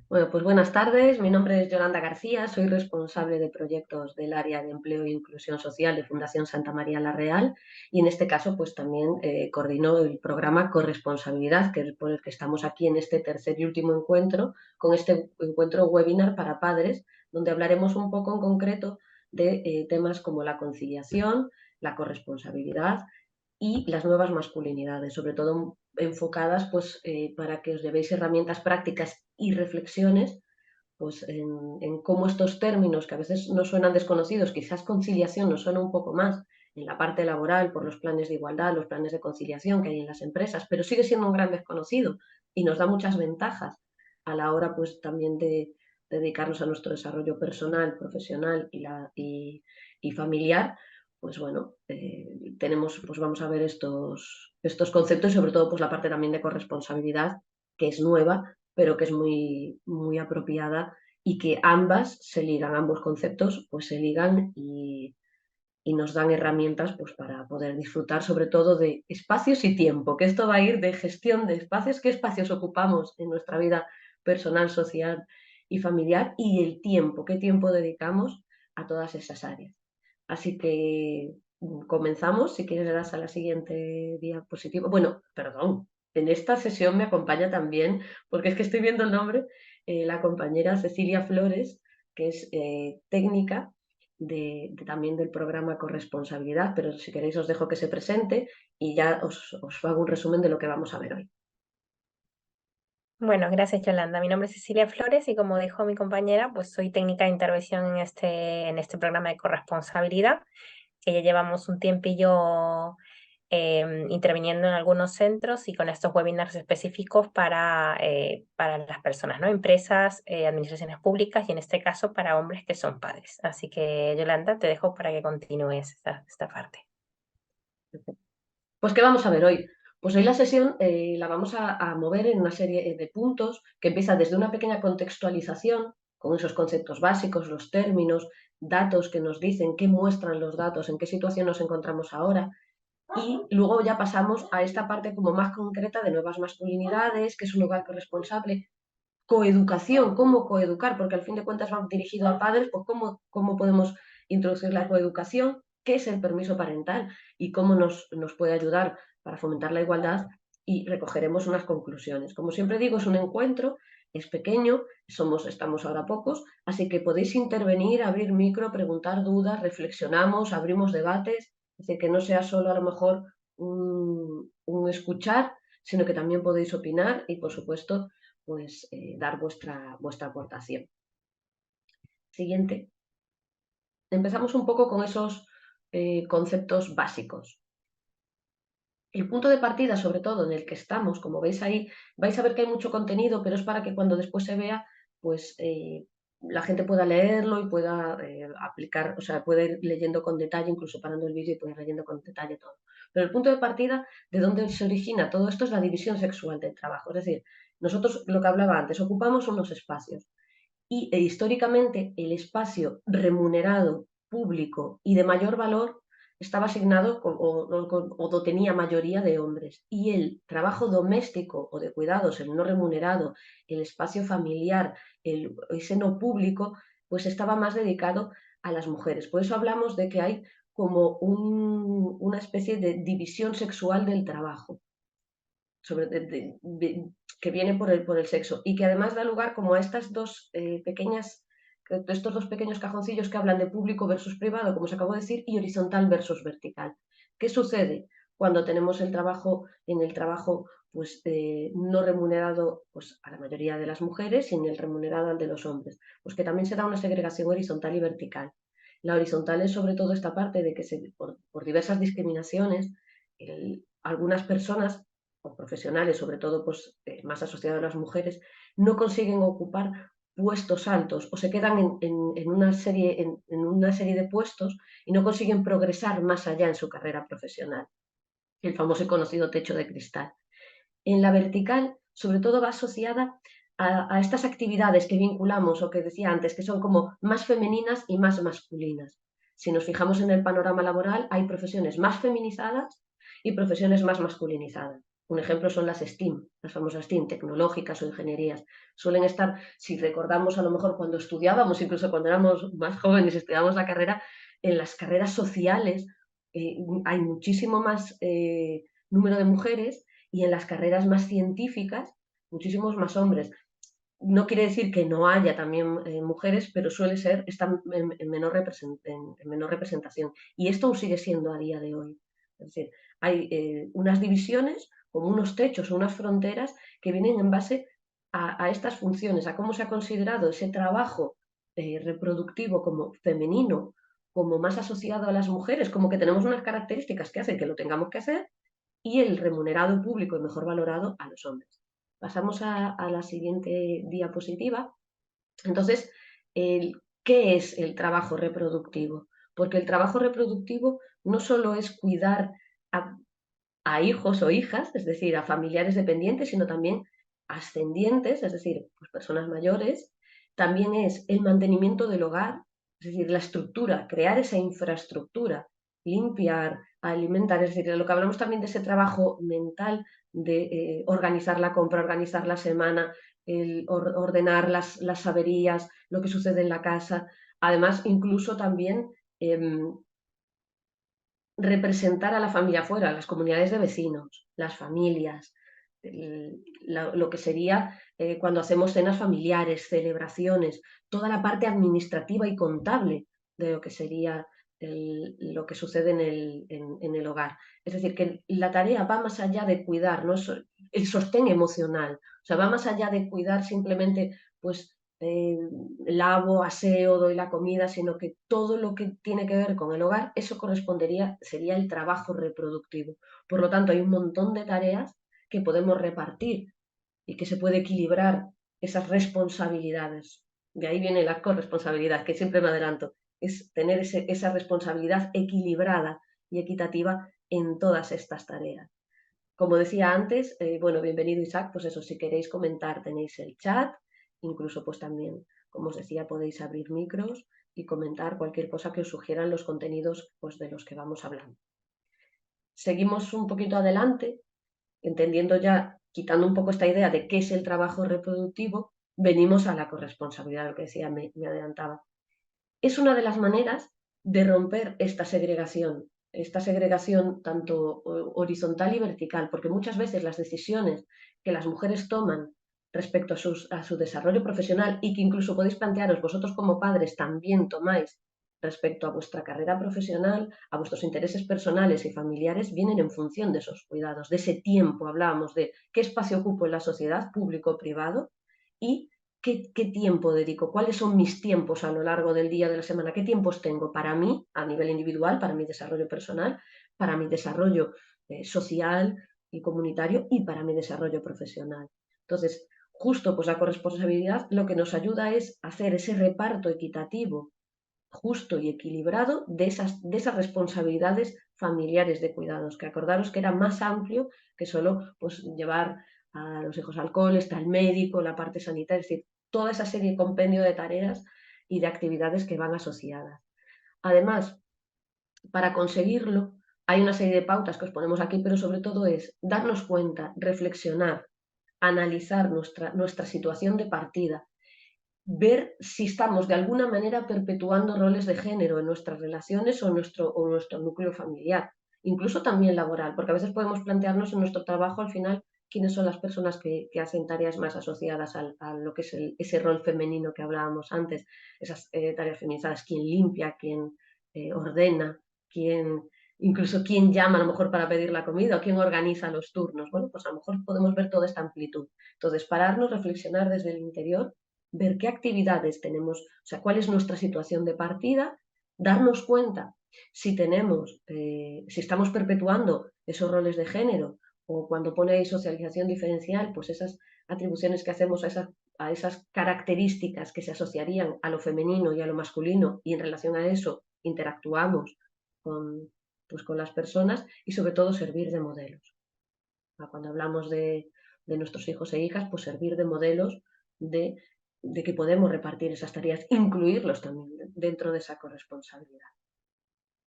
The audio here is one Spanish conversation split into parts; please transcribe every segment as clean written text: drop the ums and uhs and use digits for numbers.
Bueno, pues buenas tardes. Mi nombre es Yolanda García, soy responsable de proyectos del área de empleo e inclusión social de Fundación Santa María la Real y en este caso pues también coordino el programa Corresponsabilidad, que es por el que estamos aquí en este tercer y último encuentro, con este encuentro webinar para padres, donde hablaremos un poco en concreto de temas como la conciliación, la corresponsabilidad y las nuevas masculinidades, sobre todo enfocadas pues, para que os llevéis herramientas prácticas y reflexiones pues, en cómo estos términos que a veces no suenan desconocidos, quizás conciliación nos suena un poco más en la parte laboral por los planes de igualdad, los planes de conciliación que hay en las empresas, pero sigue siendo un gran desconocido y nos da muchas ventajas a la hora pues, también de dedicarnos a nuestro desarrollo personal, profesional y familiar. Pues bueno, pues vamos a ver estos conceptos y sobre todo pues la parte también de corresponsabilidad, que es nueva, pero que es muy apropiada y que ambas se ligan, ambos conceptos pues se ligan y nos dan herramientas pues para poder disfrutar sobre todo de espacios y tiempo, que esto va a ir de gestión de espacios, qué espacios ocupamos en nuestra vida personal, social y familiar y el tiempo, qué tiempo dedicamos a todas esas áreas. Así que comenzamos, si quieres le das a la siguiente diapositiva. Bueno, perdón, en esta sesión me acompaña también, porque es que estoy viendo el nombre, la compañera Cecilia Flores, que es técnica también del programa Corresponsabilidad, pero si queréis os dejo que se presente y ya os hago un resumen de lo que vamos a ver hoy. Bueno, gracias Yolanda. Mi nombre es Cecilia Flores y como dijo mi compañera, pues soy técnica de intervención en este programa de corresponsabilidad, que ya llevamos un tiempillo interviniendo en algunos centros y con estos webinars específicos para las personas, ¿no? Empresas, administraciones públicas y en este caso para hombres que son padres. Así que Yolanda, te dejo para que continúes esta parte. Pues, ¿qué vamos a ver hoy? Pues hoy la sesión la vamos a mover en una serie de puntos que empieza desde una pequeña contextualización con esos conceptos básicos, los términos, datos que nos dicen, qué muestran los datos, en qué situación nos encontramos ahora. Y luego ya pasamos a esta parte como más concreta de nuevas masculinidades, que es un lugar corresponsable, coeducación, cómo coeducar, porque al fin de cuentas va dirigido a padres, pues cómo podemos introducir la coeducación, qué es el permiso parental y cómo nos puede ayudar para fomentar la igualdad y recogeremos unas conclusiones. Como siempre digo, es un encuentro, es pequeño, estamos ahora pocos, así que podéis intervenir, abrir micro, preguntar dudas, reflexionamos, abrimos debates, es decir, que no sea solo a lo mejor un escuchar, sino que también podéis opinar y, por supuesto, pues dar vuestra aportación. Siguiente. Empezamos un poco con esos conceptos básicos. El punto de partida, sobre todo en el que estamos, como veis ahí, vais a ver que hay mucho contenido, pero es para que cuando después se vea, pues la gente pueda leerlo y pueda aplicar, o sea, puede ir leyendo con detalle, incluso parando el vídeo y puede ir leyendo con detalle todo. Pero el punto de partida de donde se origina todo esto es la división sexual del trabajo. Es decir, nosotros, lo que hablaba antes, ocupamos unos espacios y históricamente el espacio remunerado, público y de mayor valor estaba asignado o tenía mayoría de hombres. Y el trabajo doméstico o de cuidados, el no remunerado, el espacio familiar, ese no público, pues estaba más dedicado a las mujeres. Por eso hablamos de que hay como una especie de división sexual del trabajo sobre, que viene por el sexo y que además da lugar como a estas estos dos pequeños cajoncillos que hablan de público versus privado, como se acabó de decir, y horizontal versus vertical. ¿Qué sucede cuando tenemos en el trabajo pues, no remunerado pues, a la mayoría de las mujeres y en el remunerado al de los hombres? Pues que también se da una segregación horizontal y vertical. La horizontal es sobre todo esta parte de que por diversas discriminaciones, algunas personas o profesionales, sobre todo pues, más asociados a las mujeres, no consiguen ocupar puestos altos o se quedan en una serie de puestos y no consiguen progresar más allá en su carrera profesional. El famoso y conocido techo de cristal. En la vertical, sobre todo, va asociada a estas actividades que vinculamos o que decía antes, que son como más femeninas y más masculinas. Si nos fijamos en el panorama laboral, hay profesiones más feminizadas y profesiones más masculinizadas. Un ejemplo son las STEAM, las famosas STEAM, tecnológicas o ingenierías. Suelen estar, si recordamos a lo mejor cuando estudiábamos, incluso cuando éramos más jóvenes, estudiábamos la carrera, en las carreras sociales hay muchísimo más número de mujeres y en las carreras más científicas muchísimos más hombres. No quiere decir que no haya también mujeres, pero suele ser, está en menor representación. Y esto aún sigue siendo a día de hoy. Es decir, hay unas divisiones, como unos techos o unas fronteras que vienen en base a estas funciones, a cómo se ha considerado ese trabajo reproductivo como femenino, como más asociado a las mujeres, como que tenemos unas características que hacen que lo tengamos que hacer, y el remunerado público y mejor valorado a los hombres. Pasamos a la siguiente diapositiva. Entonces, ¿qué es el trabajo reproductivo? Porque el trabajo reproductivo no solo es cuidar a, a hijos o hijas, es decir, a familiares dependientes, sino también ascendientes, es decir, pues personas mayores. También es el mantenimiento del hogar, es decir, la estructura, crear esa infraestructura, limpiar, alimentar, es decir, de lo que hablamos también de ese trabajo mental de organizar la compra, organizar la semana, ordenar las averías, lo que sucede en la casa. Además, incluso también representar a la familia fuera, las comunidades de vecinos, las familias, lo que sería cuando hacemos cenas familiares, celebraciones, toda la parte administrativa y contable de lo que sería lo que sucede en el hogar. Es decir, que la tarea va más allá de cuidar, ¿no? El sostén emocional, o sea, va más allá de cuidar simplemente, pues, lavo, aseo, doy la comida, sino que todo lo que tiene que ver con el hogar, eso correspondería, sería el trabajo reproductivo. Por lo tanto, hay un montón de tareas que podemos repartir y que se puede equilibrar esas responsabilidades. De ahí viene la corresponsabilidad, que siempre me adelanto, es tener esa responsabilidad equilibrada y equitativa en todas estas tareas. Como decía antes, bueno, bienvenido Isaac, pues eso, si queréis comentar tenéis el chat, incluso pues también, como os decía, podéis abrir micros y comentar cualquier cosa que os sugieran los contenidos pues, de los que vamos hablando. Seguimos un poquito adelante, entendiendo ya, quitando un poco esta idea de qué es el trabajo reproductivo, venimos a la corresponsabilidad, lo que decía, me adelantaba. Es una de las maneras de romper esta segregación tanto horizontal y vertical, porque muchas veces las decisiones que las mujeres toman respecto a su desarrollo profesional y que incluso podéis plantearos vosotros como padres también tomáis respecto a vuestra carrera profesional, a vuestros intereses personales y familiares, vienen en función de esos cuidados, de ese tiempo. Hablábamos de qué espacio ocupo en la sociedad, público o privado, y qué tiempo dedico, cuáles son mis tiempos a lo largo del día, de la semana, qué tiempos tengo para mí a nivel individual, para mi desarrollo personal, para mi desarrollo social y comunitario y para mi desarrollo profesional. Entonces, justo pues la corresponsabilidad lo que nos ayuda es hacer ese reparto equitativo, justo y equilibrado de esas responsabilidades familiares de cuidados, que acordaros que era más amplio que solo pues, llevar a los hijos al cole, está el médico, la parte sanitaria, es decir, toda esa serie de compendio de tareas y de actividades que van asociadas. Además, para conseguirlo, hay una serie de pautas que os ponemos aquí, pero sobre todo es darnos cuenta, reflexionar, analizar nuestra situación de partida, ver si estamos de alguna manera perpetuando roles de género en nuestras relaciones o nuestro núcleo familiar, incluso también laboral, porque a veces podemos plantearnos en nuestro trabajo al final quiénes son las personas que hacen tareas más asociadas a lo que es ese rol femenino que hablábamos antes, esas tareas feminizadas, quién limpia, quién ordena, quién, incluso quién llama a lo mejor para pedir la comida o quién organiza los turnos. Bueno, pues a lo mejor podemos ver toda esta amplitud. Entonces, pararnos, reflexionar desde el interior, ver qué actividades tenemos, o sea, cuál es nuestra situación de partida, darnos cuenta si tenemos, si estamos perpetuando esos roles de género o cuando pone ahí socialización diferencial, pues esas atribuciones que hacemos a esas características que se asociarían a lo femenino y a lo masculino y en relación a eso interactuamos con, pues, con las personas y sobre todo servir de modelos. Cuando hablamos de nuestros hijos e hijas, pues servir de modelos de, de que podemos repartir esas tareas, incluirlos también dentro de esa corresponsabilidad.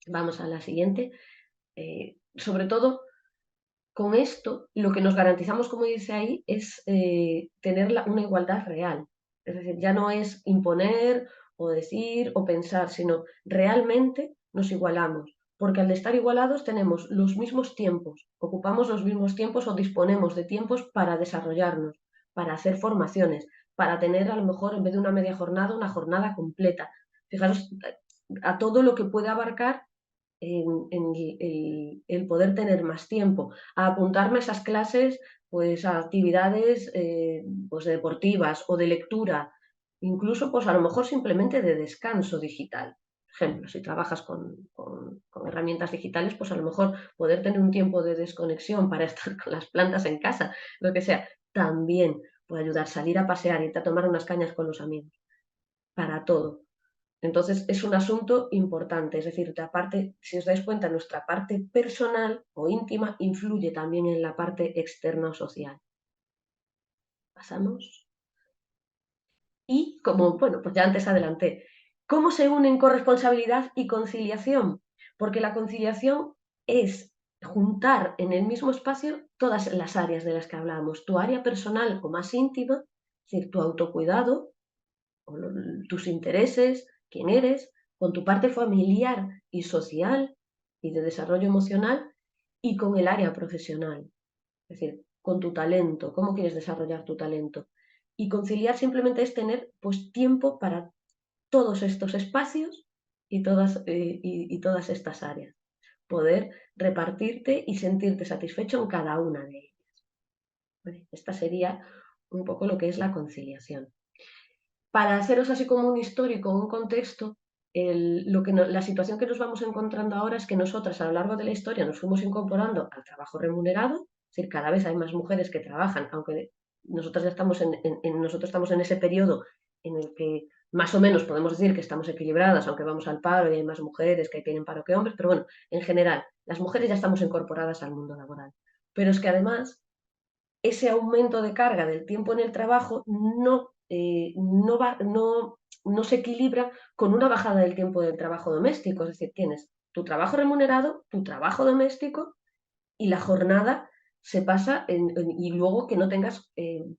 Vamos a la siguiente. Sobre todo, con esto lo que nos garantizamos, como dice ahí, es tener una igualdad real. Es decir, ya no es imponer o decir o pensar, sino realmente nos igualamos. Porque al estar igualados tenemos los mismos tiempos, ocupamos los mismos tiempos o disponemos de tiempos para desarrollarnos, para hacer formaciones, para tener a lo mejor en vez de una media jornada, una jornada completa. Fijaros a todo lo que puede abarcar el poder tener más tiempo, a apuntarme a esas clases, pues a actividades pues deportivas o de lectura, incluso pues a lo mejor simplemente de descanso digital. Por ejemplo, si trabajas con herramientas digitales, pues a lo mejor poder tener un tiempo de desconexión para estar con las plantas en casa, lo que sea, también puede ayudar, salir a pasear, irte a tomar unas cañas con los amigos, para todo. Entonces, es un asunto importante, es decir, aparte, si os dais cuenta, nuestra parte personal o íntima influye también en la parte externa o social. Pasamos. Y como, bueno, pues ya antes adelanté, ¿cómo se unen corresponsabilidad y conciliación? Porque la conciliación es juntar en el mismo espacio todas las áreas de las que hablamos, tu área personal o más íntima, es decir, tu autocuidado, tus intereses, quién eres, con tu parte familiar y social y de desarrollo emocional y con el área profesional, es decir, con tu talento, cómo quieres desarrollar tu talento. Y conciliar simplemente es tener pues tiempo para todos estos espacios y todas estas áreas. Poder repartirte y sentirte satisfecho en cada una de ellas. Esta sería un poco lo que es la conciliación. Para haceros así como un histórico, un contexto, la situación que nos vamos encontrando ahora es que nosotras a lo largo de la historia nos fuimos incorporando al trabajo remunerado, es decir, cada vez hay más mujeres que trabajan, aunque nosotros ya estamos nosotros estamos en ese periodo en el que más o menos podemos decir que estamos equilibradas, aunque vamos al paro y hay más mujeres que tienen paro que hombres, pero bueno, en general, las mujeres ya estamos incorporadas al mundo laboral. Pero es que además ese aumento de carga del tiempo en el trabajo no se equilibra con una bajada del tiempo del trabajo doméstico. Es decir, tienes tu trabajo remunerado, tu trabajo doméstico y la jornada se pasa y luego que no tengas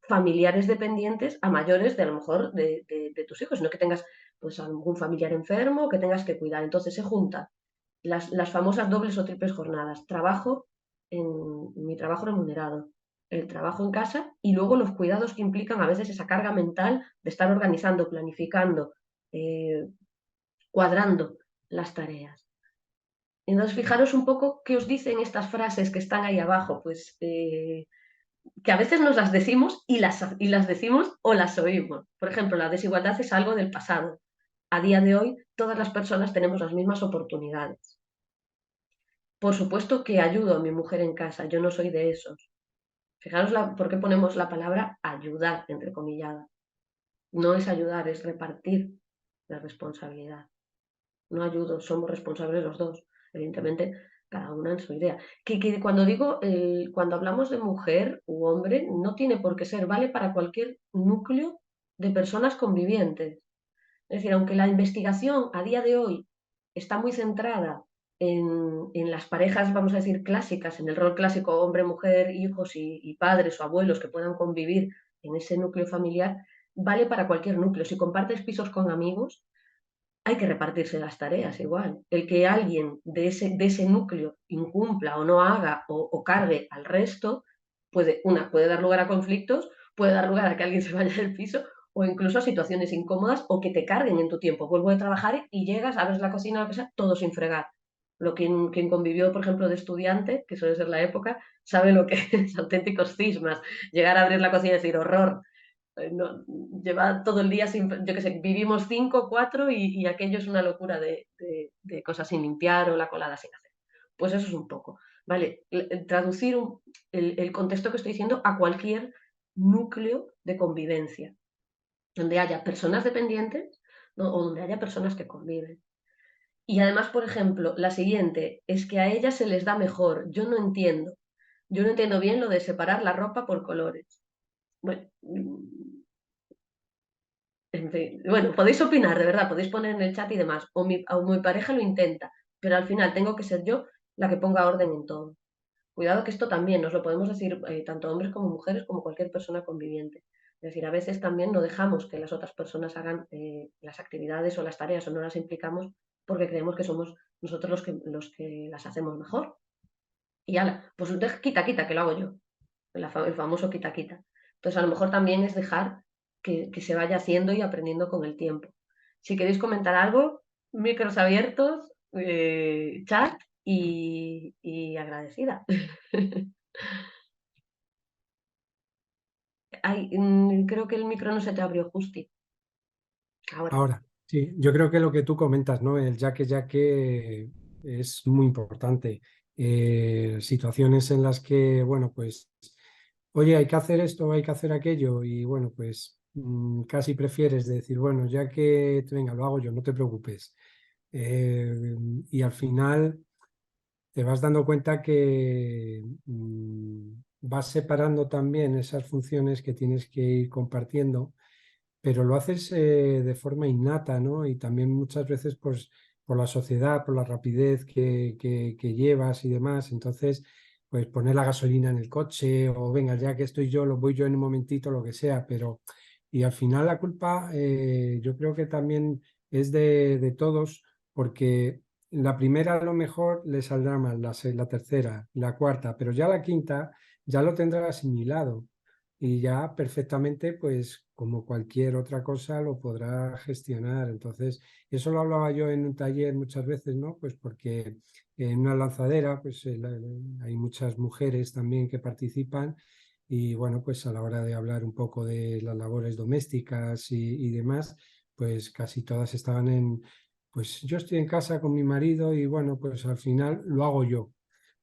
familiares dependientes a mayores de a lo mejor de tus hijos, sino que tengas pues algún familiar enfermo que tengas que cuidar. Entonces se juntan las famosas dobles o triples jornadas. Trabajo en mi trabajo remunerado, el trabajo en casa y luego los cuidados que implican a veces esa carga mental de estar organizando, planificando, eh, cuadrando las tareas. Entonces, fijaros un poco qué os dicen estas frases que están ahí abajo, pues que a veces nos las decimos y las decimos o las oímos. Por ejemplo, la desigualdad es algo del pasado. A día de hoy, todas las personas tenemos las mismas oportunidades. Por supuesto que ayudo a mi mujer en casa, yo no soy de esos. Fijaros por qué ponemos la palabra ayudar, entrecomillada. No es ayudar, es repartir la responsabilidad. No ayudo, somos responsables los dos. Evidentemente, cada una en su idea. Que cuando digo, cuando hablamos de mujer u hombre, no tiene por qué ser, vale para cualquier núcleo de personas convivientes. Es decir, aunque la investigación a día de hoy está muy centrada en las parejas, vamos a decir, clásicas, en el rol clásico hombre, mujer, hijos y padres o abuelos que puedan convivir en ese núcleo familiar, vale para cualquier núcleo. Si compartes pisos con amigos, hay que repartirse las tareas igual. El que alguien de ese núcleo incumpla o no haga o cargue al resto, puede dar lugar a conflictos, puede dar lugar a que alguien se vaya del piso o incluso a situaciones incómodas o que te carguen en tu tiempo. Vuelvo de trabajar y llegas, abres la cocina, lo que sea, todo sin fregar. Quien convivió, por ejemplo, de estudiante, que suele ser la época, sabe lo que es auténticos cismas. Llegar a abrir la cocina y decir horror, no, lleva todo el día sin, yo qué sé, vivimos 5, 4 y aquello es una locura de cosas sin limpiar o la colada sin hacer. Pues eso es un poco, ¿vale? Traducir el contexto que estoy diciendo a cualquier núcleo de convivencia, donde haya personas dependientes, ¿no? O donde haya personas que conviven. Y además, por ejemplo, la siguiente es que a ellas se les da mejor. Yo no entiendo bien lo de separar la ropa por colores. Bueno, en fin, bueno, podéis opinar, de verdad, podéis poner en el chat y demás, o mi pareja lo intenta, pero al final tengo que ser yo la que ponga orden en todo. Cuidado que esto también nos lo podemos decir tanto hombres como mujeres, como cualquier persona conviviente. Es decir, a veces también no dejamos que las otras personas hagan las actividades o las tareas o no las implicamos porque creemos que somos nosotros los que las hacemos mejor. Y ala, pues quita, quita, que lo hago yo. El famoso quita, quita. Entonces, a lo mejor también es dejar que se vaya haciendo y aprendiendo con el tiempo. Si queréis comentar algo, micros abiertos, chat y agradecida. Ay, creo que el micro no se te abrió, Justi. Ahora. Ahora, sí, yo creo que lo que tú comentas, ¿no? El ya que es muy importante. Situaciones en las que, bueno, pues, oye, hay que hacer esto, hay que hacer aquello, y bueno, pues casi prefieres decir, bueno, ya que, venga, lo hago yo, no te preocupes. Eh, y al final te vas dando cuenta que vas separando también esas funciones que tienes que ir compartiendo, pero lo haces de forma innata, ¿no? Y también muchas veces pues, por la sociedad, por la rapidez que llevas y demás. Entonces, pues poner la gasolina en el coche o venga, ya que estoy yo, lo voy yo en un momentito, lo que sea, pero... Y al final la culpa yo creo que también es de todos, porque la primera a lo mejor le saldrá mal, la tercera, la cuarta, pero ya la quinta ya lo tendrá asimilado y ya perfectamente, pues como cualquier otra cosa, lo podrá gestionar. Entonces, eso lo hablaba yo en un taller muchas veces, ¿no? Pues porque en una lanzadera, pues hay muchas mujeres también que participan y bueno, pues a la hora de hablar un poco de las labores domésticas y demás, pues casi todas estaban pues yo estoy en casa con mi marido y bueno, pues al final lo hago yo,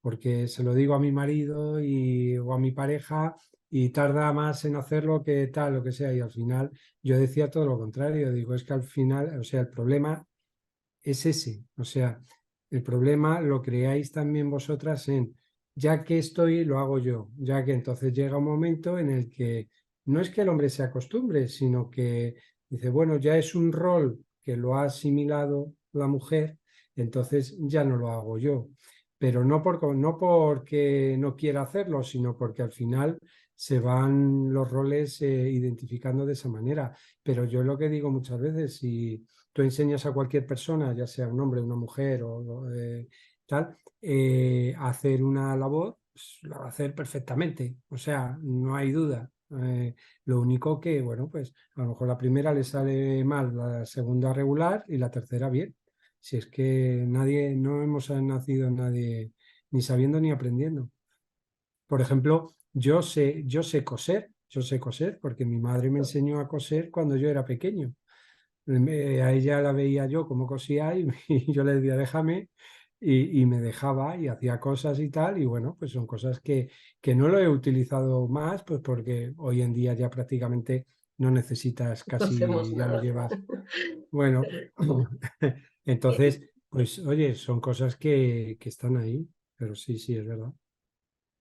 porque se lo digo a mi marido o a mi pareja y tarda más en hacerlo que tal, lo que sea. Y al final yo decía todo lo contrario, digo, es que al final, o sea, el problema es ese, o sea, el problema lo creáis también vosotras ya que estoy, lo hago yo, ya que entonces llega un momento en el que no es que el hombre se acostumbre, sino que dice, bueno, ya es un rol que lo ha asimilado la mujer, entonces ya no lo hago yo. Pero no porque no quiera hacerlo, sino porque al final se van los roles identificando de esa manera. Pero yo lo que digo muchas veces, si tú enseñas a cualquier persona, ya sea un hombre, una mujer o tal, a hacer una labor, pues, la va a hacer perfectamente. O sea, no hay duda. Lo único que, bueno, pues a lo mejor la primera le sale mal, la segunda regular y la tercera bien. Si es que nadie, no hemos nacido nadie ni sabiendo ni aprendiendo. Por ejemplo, yo sé coser porque mi madre me enseñó a coser cuando yo era pequeño. A ella la veía yo como cosía y, y yo le decía, déjame, y me dejaba y hacía cosas y tal, y bueno, pues son cosas que no lo he utilizado más, pues porque hoy en día ya prácticamente no necesitas, No hacemos casi ya lo nada. llevas. Bueno, Eh, entonces, pues oye, son cosas que están ahí, pero sí, sí, es verdad.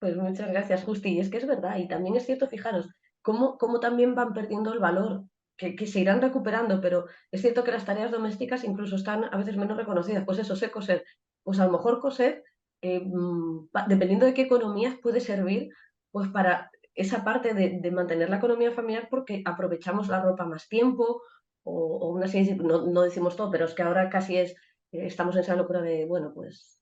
Pues muchas gracias, Justi. Y es que es verdad, y también es cierto, fijaros, cómo también van perdiendo el valor, que se irán recuperando, pero es cierto que las tareas domésticas incluso están a veces menos reconocidas. Pues eso, sé coser. Pues a lo mejor coser, dependiendo de qué economías, puede servir pues para esa parte de mantener la economía familiar porque aprovechamos la ropa más tiempo o una serie, no decimos todo, pero es que ahora casi estamos en esa locura de, bueno, pues,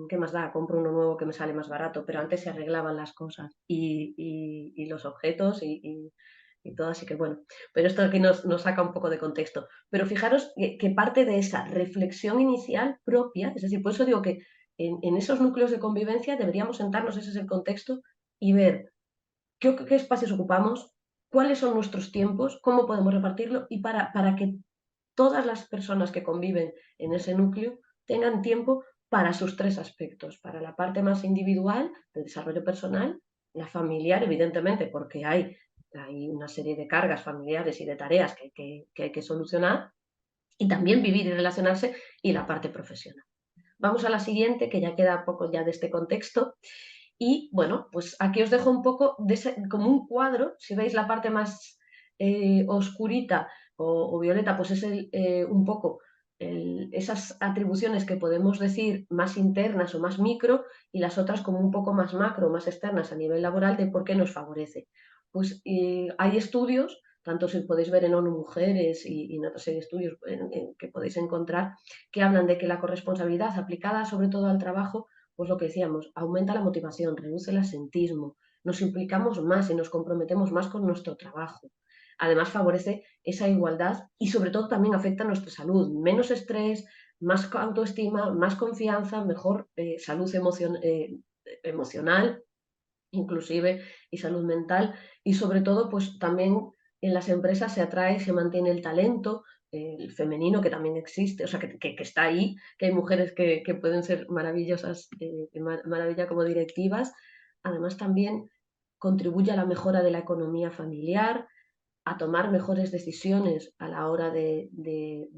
¿qué más da? Compro uno nuevo que me sale más barato, pero antes se arreglaban las cosas y los objetos y todo, así que bueno, pero esto aquí nos saca un poco de contexto. Pero fijaros que parte de esa reflexión inicial propia, es decir, por eso digo que en esos núcleos de convivencia deberíamos sentarnos, ese es el contexto, y ver qué espacios ocupamos, cuáles son nuestros tiempos, cómo podemos repartirlo y para que todas las personas que conviven en ese núcleo tengan tiempo para sus tres aspectos, para la parte más individual, de desarrollo personal, la familiar, evidentemente, porque hay una serie de cargas familiares y de tareas que hay que solucionar, y también vivir y relacionarse, y la parte profesional. Vamos a la siguiente, que ya queda poco ya de este contexto. Y bueno, pues aquí os dejo un poco como un cuadro, si veis la parte más oscurita o violeta, pues es un poco esas atribuciones que podemos decir más internas o más micro y las otras como un poco más macro, más externas a nivel laboral de por qué nos favorece. Pues hay estudios, tanto si podéis ver en ONU Mujeres y en otros estudios que podéis encontrar, que hablan de que la corresponsabilidad aplicada sobre todo al trabajo, pues lo que decíamos, aumenta la motivación, reduce el asentismo, nos implicamos más y nos comprometemos más con nuestro trabajo. Además favorece esa igualdad y sobre todo también afecta a nuestra salud, menos estrés, más autoestima, más confianza, mejor salud emocional inclusive y salud mental y sobre todo pues también en las empresas se atrae, se mantiene el talento, el femenino que también existe, o sea, que está ahí, que hay mujeres que pueden ser maravillosas, maravilla como directivas. Además también contribuye a la mejora de la economía familiar, a tomar mejores decisiones a la hora de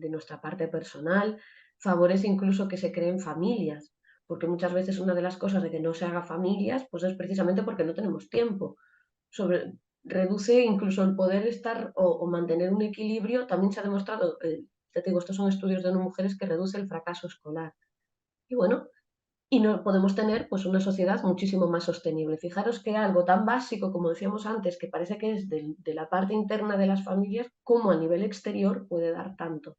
nuestra parte personal, favorece incluso que se creen familias, porque muchas veces una de las cosas de que no se haga familias, pues es precisamente porque no tenemos tiempo. Reduce incluso el poder estar o mantener un equilibrio, también se ha demostrado, te digo, estos son estudios de mujeres que reduce el fracaso escolar. Y bueno, y no podemos tener pues una sociedad muchísimo más sostenible. Fijaros que algo tan básico, como decíamos antes, que parece que es de la parte interna de las familias, como a nivel exterior puede dar tanto.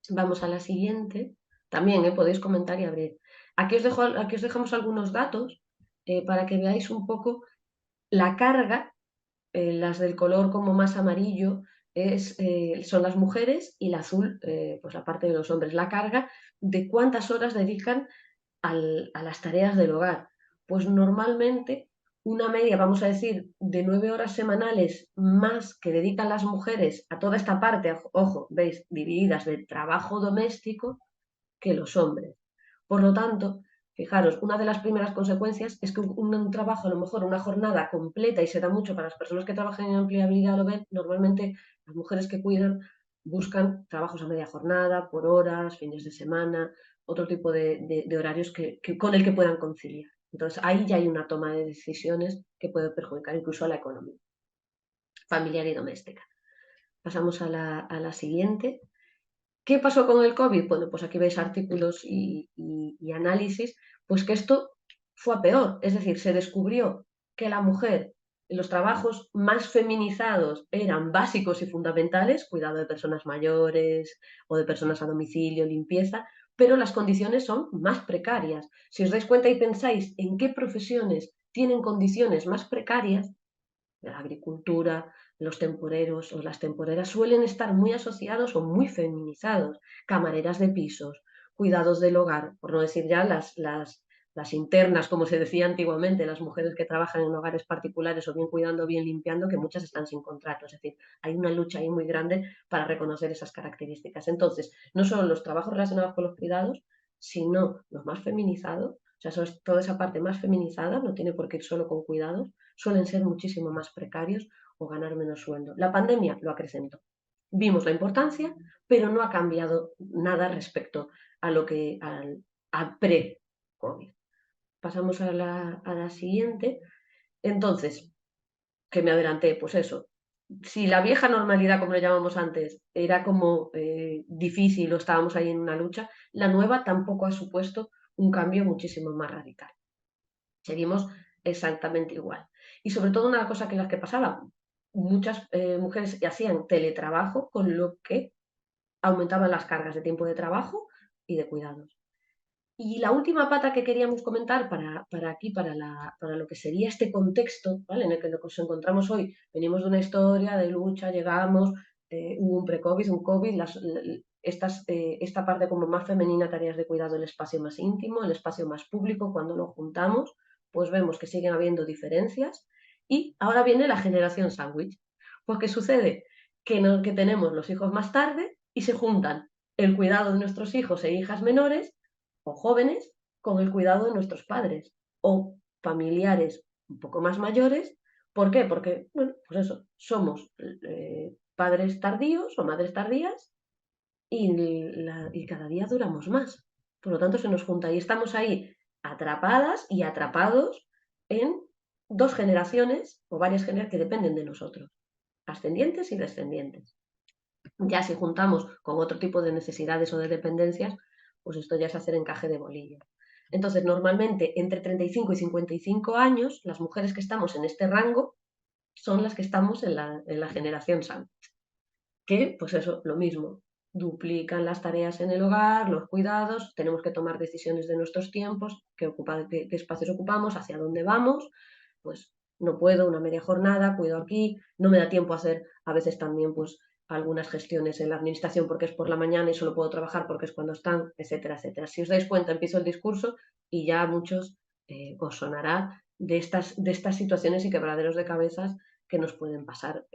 Vamos a la siguiente. También podéis comentar y abrir. Aquí os dejamos algunos datos para que veáis un poco la carga, las del color como más amarillo son las mujeres y la azul, pues la parte de los hombres. La carga de cuántas horas dedican a las tareas del hogar. Pues normalmente una media, vamos a decir, de 9 horas semanales más que dedican las mujeres a toda esta parte, ojo, veis, divididas de trabajo doméstico, que los hombres. Por lo tanto, fijaros, una de las primeras consecuencias es que un trabajo, a lo mejor una jornada completa, y se da mucho para las personas que trabajan en empleabilidad, lo ven, normalmente las mujeres que cuidan buscan trabajos a media jornada, por horas, fines de semana, otro tipo de horarios con el que puedan conciliar. Entonces, ahí ya hay una toma de decisiones que puede perjudicar incluso a la economía familiar y doméstica. Pasamos a la siguiente. ¿Qué pasó con el COVID? Bueno, pues aquí veis artículos y análisis, pues que esto fue a peor. Es decir, se descubrió que la mujer, los trabajos más feminizados eran básicos y fundamentales, cuidado de personas mayores o de personas a domicilio, limpieza, pero las condiciones son más precarias. Si os dais cuenta y pensáis en qué profesiones tienen condiciones más precarias, la agricultura, los temporeros o las temporeras suelen estar muy asociados o muy feminizados. Camareras de pisos, cuidados del hogar, por no decir ya las internas, como se decía antiguamente, las mujeres que trabajan en hogares particulares o bien cuidando o bien limpiando, que muchas están sin contrato. Es decir, hay una lucha ahí muy grande para reconocer esas características. Entonces, no solo los trabajos relacionados con los cuidados, sino los más feminizados, o sea, toda esa parte más feminizada, no tiene por qué ir solo con cuidados, suelen ser muchísimo más precarios o ganar menos sueldo. La pandemia lo acrecentó. Vimos la importancia, pero no ha cambiado nada respecto a lo que al pre-COVID. Pasamos a la siguiente. Entonces, que me adelanté, pues eso. Si la vieja normalidad, como lo llamamos antes, era como difícil o estábamos ahí en una lucha, la nueva tampoco ha supuesto un cambio muchísimo más radical. Seguimos exactamente igual. Y sobre todo una cosa que las que pasaba, muchas mujeres hacían teletrabajo, con lo que aumentaban las cargas de tiempo de trabajo y de cuidados. Y la última pata que queríamos comentar para aquí, para lo que sería este contexto, ¿vale?, en el que nos encontramos hoy, venimos de una historia de lucha, llegamos, hubo un pre-COVID, un COVID, esta parte como más femenina, tareas de cuidado, el espacio más íntimo, el espacio más público, cuando lo juntamos, pues vemos que siguen habiendo diferencias. Y ahora viene la generación sándwich. Pues ¿qué sucede? Que tenemos los hijos más tarde y se juntan el cuidado de nuestros hijos e hijas menores o jóvenes con el cuidado de nuestros padres o familiares un poco más mayores. ¿Por qué? Porque, bueno, pues eso, somos padres tardíos o madres tardías y cada día duramos más. Por lo tanto, se nos junta y estamos ahí atrapadas y atrapados en dos generaciones o varias generaciones que dependen de nosotros, ascendientes y descendientes. Ya si juntamos con otro tipo de necesidades o de dependencias, pues esto ya es hacer encaje de bolillo. Entonces, normalmente entre 35 y 55 años, las mujeres que estamos en este rango son las que estamos en la generación sándwich, que, pues eso, lo mismo, duplican las tareas en el hogar, los cuidados, tenemos que tomar decisiones de nuestros tiempos, qué espacios ocupamos, hacia dónde vamos, pues no puedo, una media jornada, cuido aquí, no me da tiempo a hacer a veces también pues algunas gestiones en la administración porque es por la mañana y solo puedo trabajar porque es cuando están, etcétera, etcétera. Si os dais cuenta, empiezo el discurso y ya a muchos os sonará de estas situaciones y quebraderos de cabezas que nos pueden pasar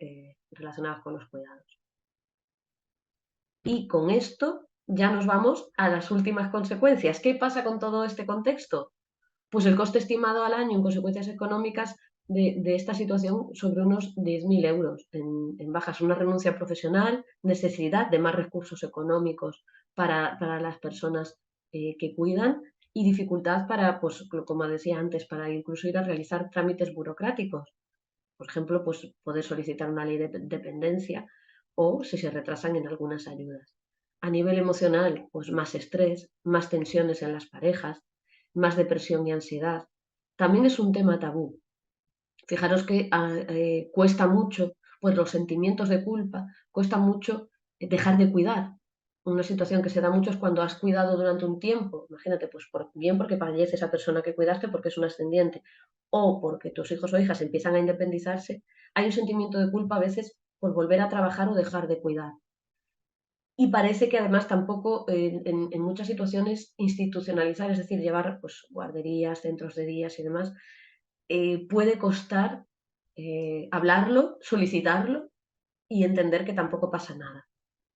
relacionadas con los cuidados. Y con esto ya nos vamos a las últimas consecuencias. ¿Qué pasa con todo este contexto? Pues el coste estimado al año en consecuencias económicas de esta situación sobre unos 10.000 euros en bajas, una renuncia profesional, necesidad de más recursos económicos para las personas que cuidan y dificultad para, pues, como decía antes, para incluso ir a realizar trámites burocráticos. Por ejemplo, pues poder solicitar una ley de dependencia o si se retrasan en algunas ayudas. A nivel emocional, pues más estrés, más tensiones en las parejas, más depresión y ansiedad. También es un tema tabú. Fijaros que cuesta mucho, pues los sentimientos de culpa, cuesta mucho dejar de cuidar. Una situación que se da mucho es cuando has cuidado durante un tiempo, imagínate, pues bien porque fallece esa persona que cuidaste porque es un ascendiente, o porque tus hijos o hijas empiezan a independizarse, hay un sentimiento de culpa a veces por volver a trabajar o dejar de cuidar. Y parece que además tampoco en muchas situaciones institucionalizar, es decir, llevar pues, guarderías, centros de días y demás, puede costar hablarlo, solicitarlo y entender que tampoco pasa nada.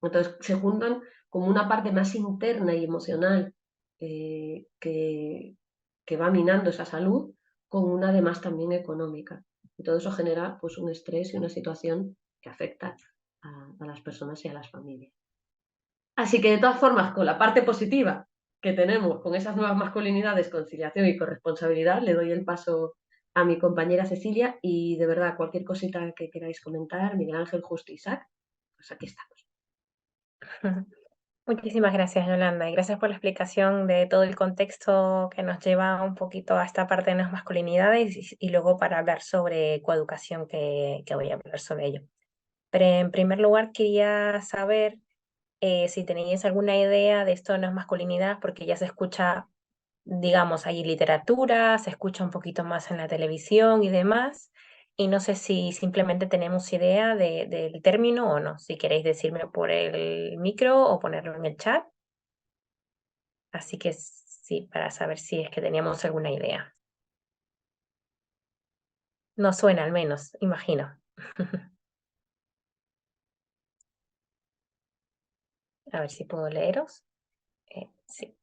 Entonces se juntan como una parte más interna y emocional que va minando esa salud con una además también económica. Y todo eso genera pues un estrés y una situación que afecta a las personas y a las familias. Así que de todas formas, con la parte positiva que tenemos con esas nuevas masculinidades, conciliación y corresponsabilidad, le doy el paso a mi compañera Cecilia y de verdad cualquier cosita que queráis comentar, Miguel Ángel, Justo, Isaac, pues aquí estamos. Muchísimas gracias, Yolanda, y gracias por la explicación de todo el contexto que nos lleva un poquito a esta parte de las masculinidades y luego para hablar sobre coeducación, que voy a hablar sobre ello. Pero en primer lugar quería saber si tenéis alguna idea de esto de las masculinidades, porque ya se escucha, digamos, hay literatura, se escucha un poquito más en la televisión y demás, y no sé si simplemente tenemos idea del término o no, si queréis decirme por el micro o ponerlo en el chat. Así que sí, para saber si es que teníamos alguna idea. No suena al menos, imagino. A ver si puedo leeros. Sí,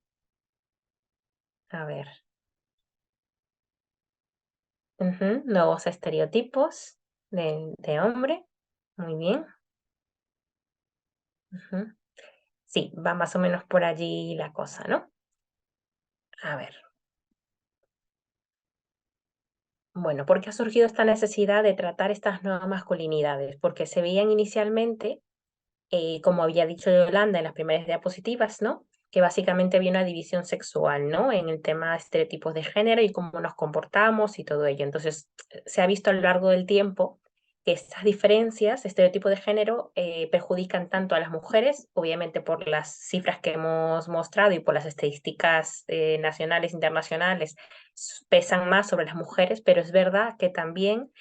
a ver. Nuevos estereotipos de hombre. Muy bien. Ujú. Sí, va más o menos por allí la cosa, ¿no? A ver. Bueno, ¿por qué ha surgido esta necesidad de tratar estas nuevas masculinidades? Porque se veían inicialmente, como había dicho Yolanda en las primeras diapositivas, ¿no? Que básicamente había una división sexual, ¿no? En el tema de estereotipos de género y cómo nos comportamos y todo ello. Entonces, se ha visto a lo largo del tiempo que estas diferencias, estereotipos de género, perjudican tanto a las mujeres, obviamente por las cifras que hemos mostrado y por las estadísticas nacionales, internacionales, pesan más sobre las mujeres, pero es verdad que también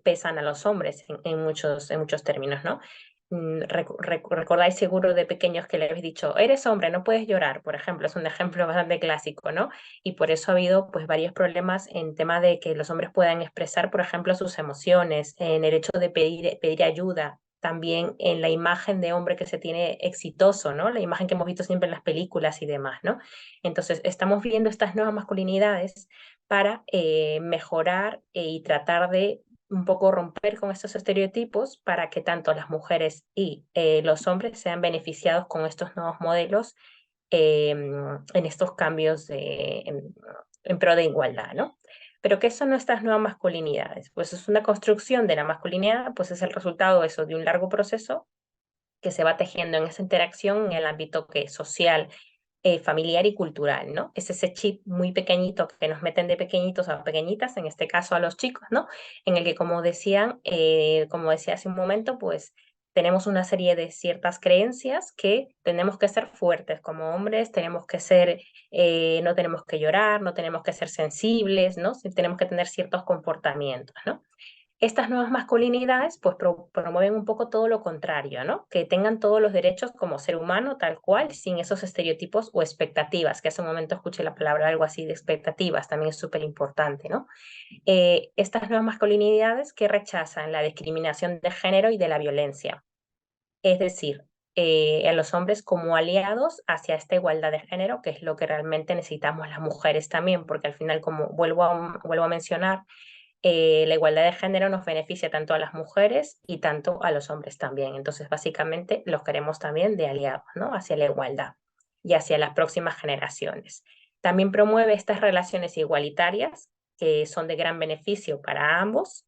pesan a los hombres en muchos términos, ¿no? Recordáis seguro de pequeños que le habéis dicho, eres hombre, no puedes llorar, por ejemplo, es un ejemplo bastante clásico, ¿no? Y por eso ha habido pues varios problemas en tema de que los hombres puedan expresar, por ejemplo, sus emociones, en el hecho de pedir ayuda, también en la imagen de hombre que se tiene exitoso, ¿no? La imagen que hemos visto siempre en las películas y demás, ¿no? Entonces, estamos viendo estas nuevas masculinidades para mejorar y tratar de un poco romper con estos estereotipos para que tanto las mujeres y los hombres sean beneficiados con estos nuevos modelos en estos cambios en pro de igualdad, ¿no? Pero ¿qué son nuestras nuevas masculinidades? Pues es una construcción de la masculinidad, pues es el resultado eso, de un largo proceso que se va tejiendo en esa interacción en el ámbito social, familiar y cultural, ¿no? Es ese chip muy pequeñito que nos meten de pequeñitos a pequeñitas, en este caso a los chicos, ¿no? En el que, como decía hace un momento, pues tenemos una serie de ciertas creencias que tenemos que ser fuertes como hombres, tenemos que ser, no tenemos que llorar, no tenemos que ser sensibles, ¿no? Sí, tenemos que tener ciertos comportamientos, ¿no? Estas nuevas masculinidades pues promueven un poco todo lo contrario, ¿no? Que tengan todos los derechos como ser humano tal cual, sin esos estereotipos o expectativas, que hace un momento escuché la palabra algo así de expectativas, también es súper importante, ¿no? Estas nuevas masculinidades que rechazan la discriminación de género y de la violencia, es decir, a los hombres como aliados hacia esta igualdad de género, que es lo que realmente necesitamos las mujeres también, porque al final, como vuelvo a mencionar, la igualdad de género nos beneficia tanto a las mujeres y tanto a los hombres también. Entonces, básicamente, los queremos también de aliados, ¿no? Hacia la igualdad y hacia las próximas generaciones. También promueve estas relaciones igualitarias que son de gran beneficio para ambos.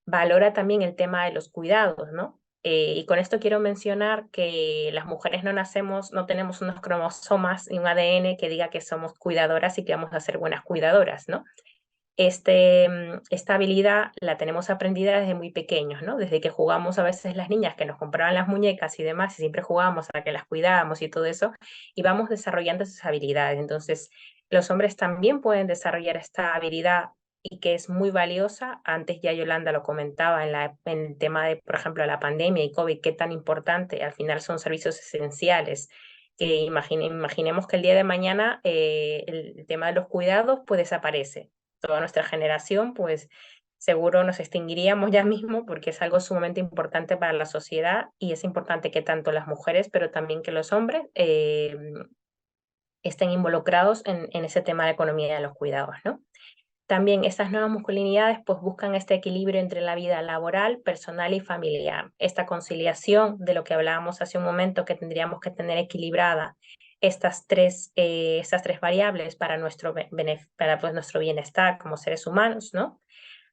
Valora también el tema de los cuidados, ¿no? Y con esto quiero mencionar que las mujeres no nacemos, no tenemos unos cromosomas y un ADN que diga que somos cuidadoras y que vamos a ser buenas cuidadoras, ¿no? Esta habilidad la tenemos aprendida desde muy pequeños, ¿no? Desde que jugamos a veces las niñas que nos compraban las muñecas y demás, y siempre jugábamos a que las cuidábamos y todo eso, y vamos desarrollando esas habilidades. Entonces, los hombres también pueden desarrollar esta habilidad y que es muy valiosa. Antes ya Yolanda lo comentaba en el tema de, por ejemplo, la pandemia y COVID, qué tan importante, al final son servicios esenciales. Que imaginemos que el día de mañana el tema de los cuidados pues desaparece, toda nuestra generación, pues seguro nos extinguiríamos ya mismo porque es algo sumamente importante para la sociedad y es importante que tanto las mujeres, pero también que los hombres estén involucrados en ese tema de economía de los cuidados, ¿no? También estas nuevas masculinidades pues buscan este equilibrio entre la vida laboral, personal y familiar. Esta conciliación de lo que hablábamos hace un momento que tendríamos que tener equilibrada estas tres variables para para pues, nuestro bienestar como seres humanos, ¿no?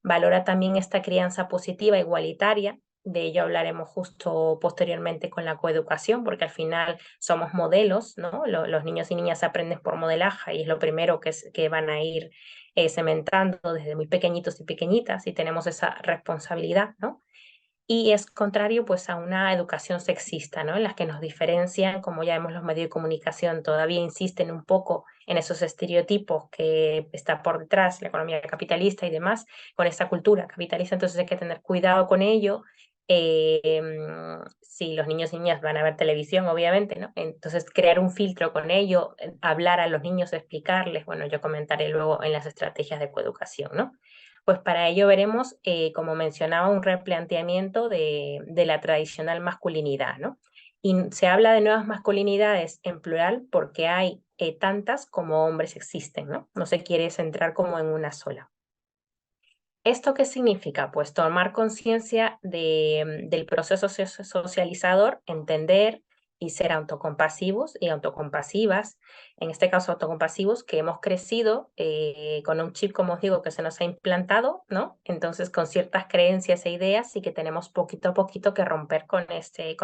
Valora también esta crianza positiva, igualitaria. De ello hablaremos justo posteriormente con la coeducación, porque al final somos modelos, ¿no? Los niños y niñas aprenden por modelaje y es lo primero que van a ir cementando desde muy pequeñitos y pequeñitas y tenemos esa responsabilidad, ¿no? Y es contrario pues a una educación sexista, ¿no? En las que nos diferencian, como ya vemos los medios de comunicación todavía insisten un poco en esos estereotipos que está por detrás, la economía capitalista y demás, con esta cultura capitalista, entonces hay que tener cuidado con ello. Si los niños y niñas van a ver televisión, obviamente, ¿no? Entonces crear un filtro con ello, hablar a los niños, explicarles, bueno, yo comentaré luego en las estrategias de coeducación, ¿no? Pues para ello veremos, como mencionaba, un replanteamiento de la tradicional masculinidad, ¿no? Y se habla de nuevas masculinidades en plural porque hay tantas como hombres existen, ¿no? No se quiere centrar como en una sola. ¿Esto qué significa? Pues tomar conciencia del proceso socializador, entender y ser autocompasivos y autocompasivas, en este caso autocompasivos, que hemos crecido con un chip, como os digo, que se nos ha implantado, ¿no? Entonces, con ciertas creencias e ideas, sí que tenemos poquito a poquito que romper con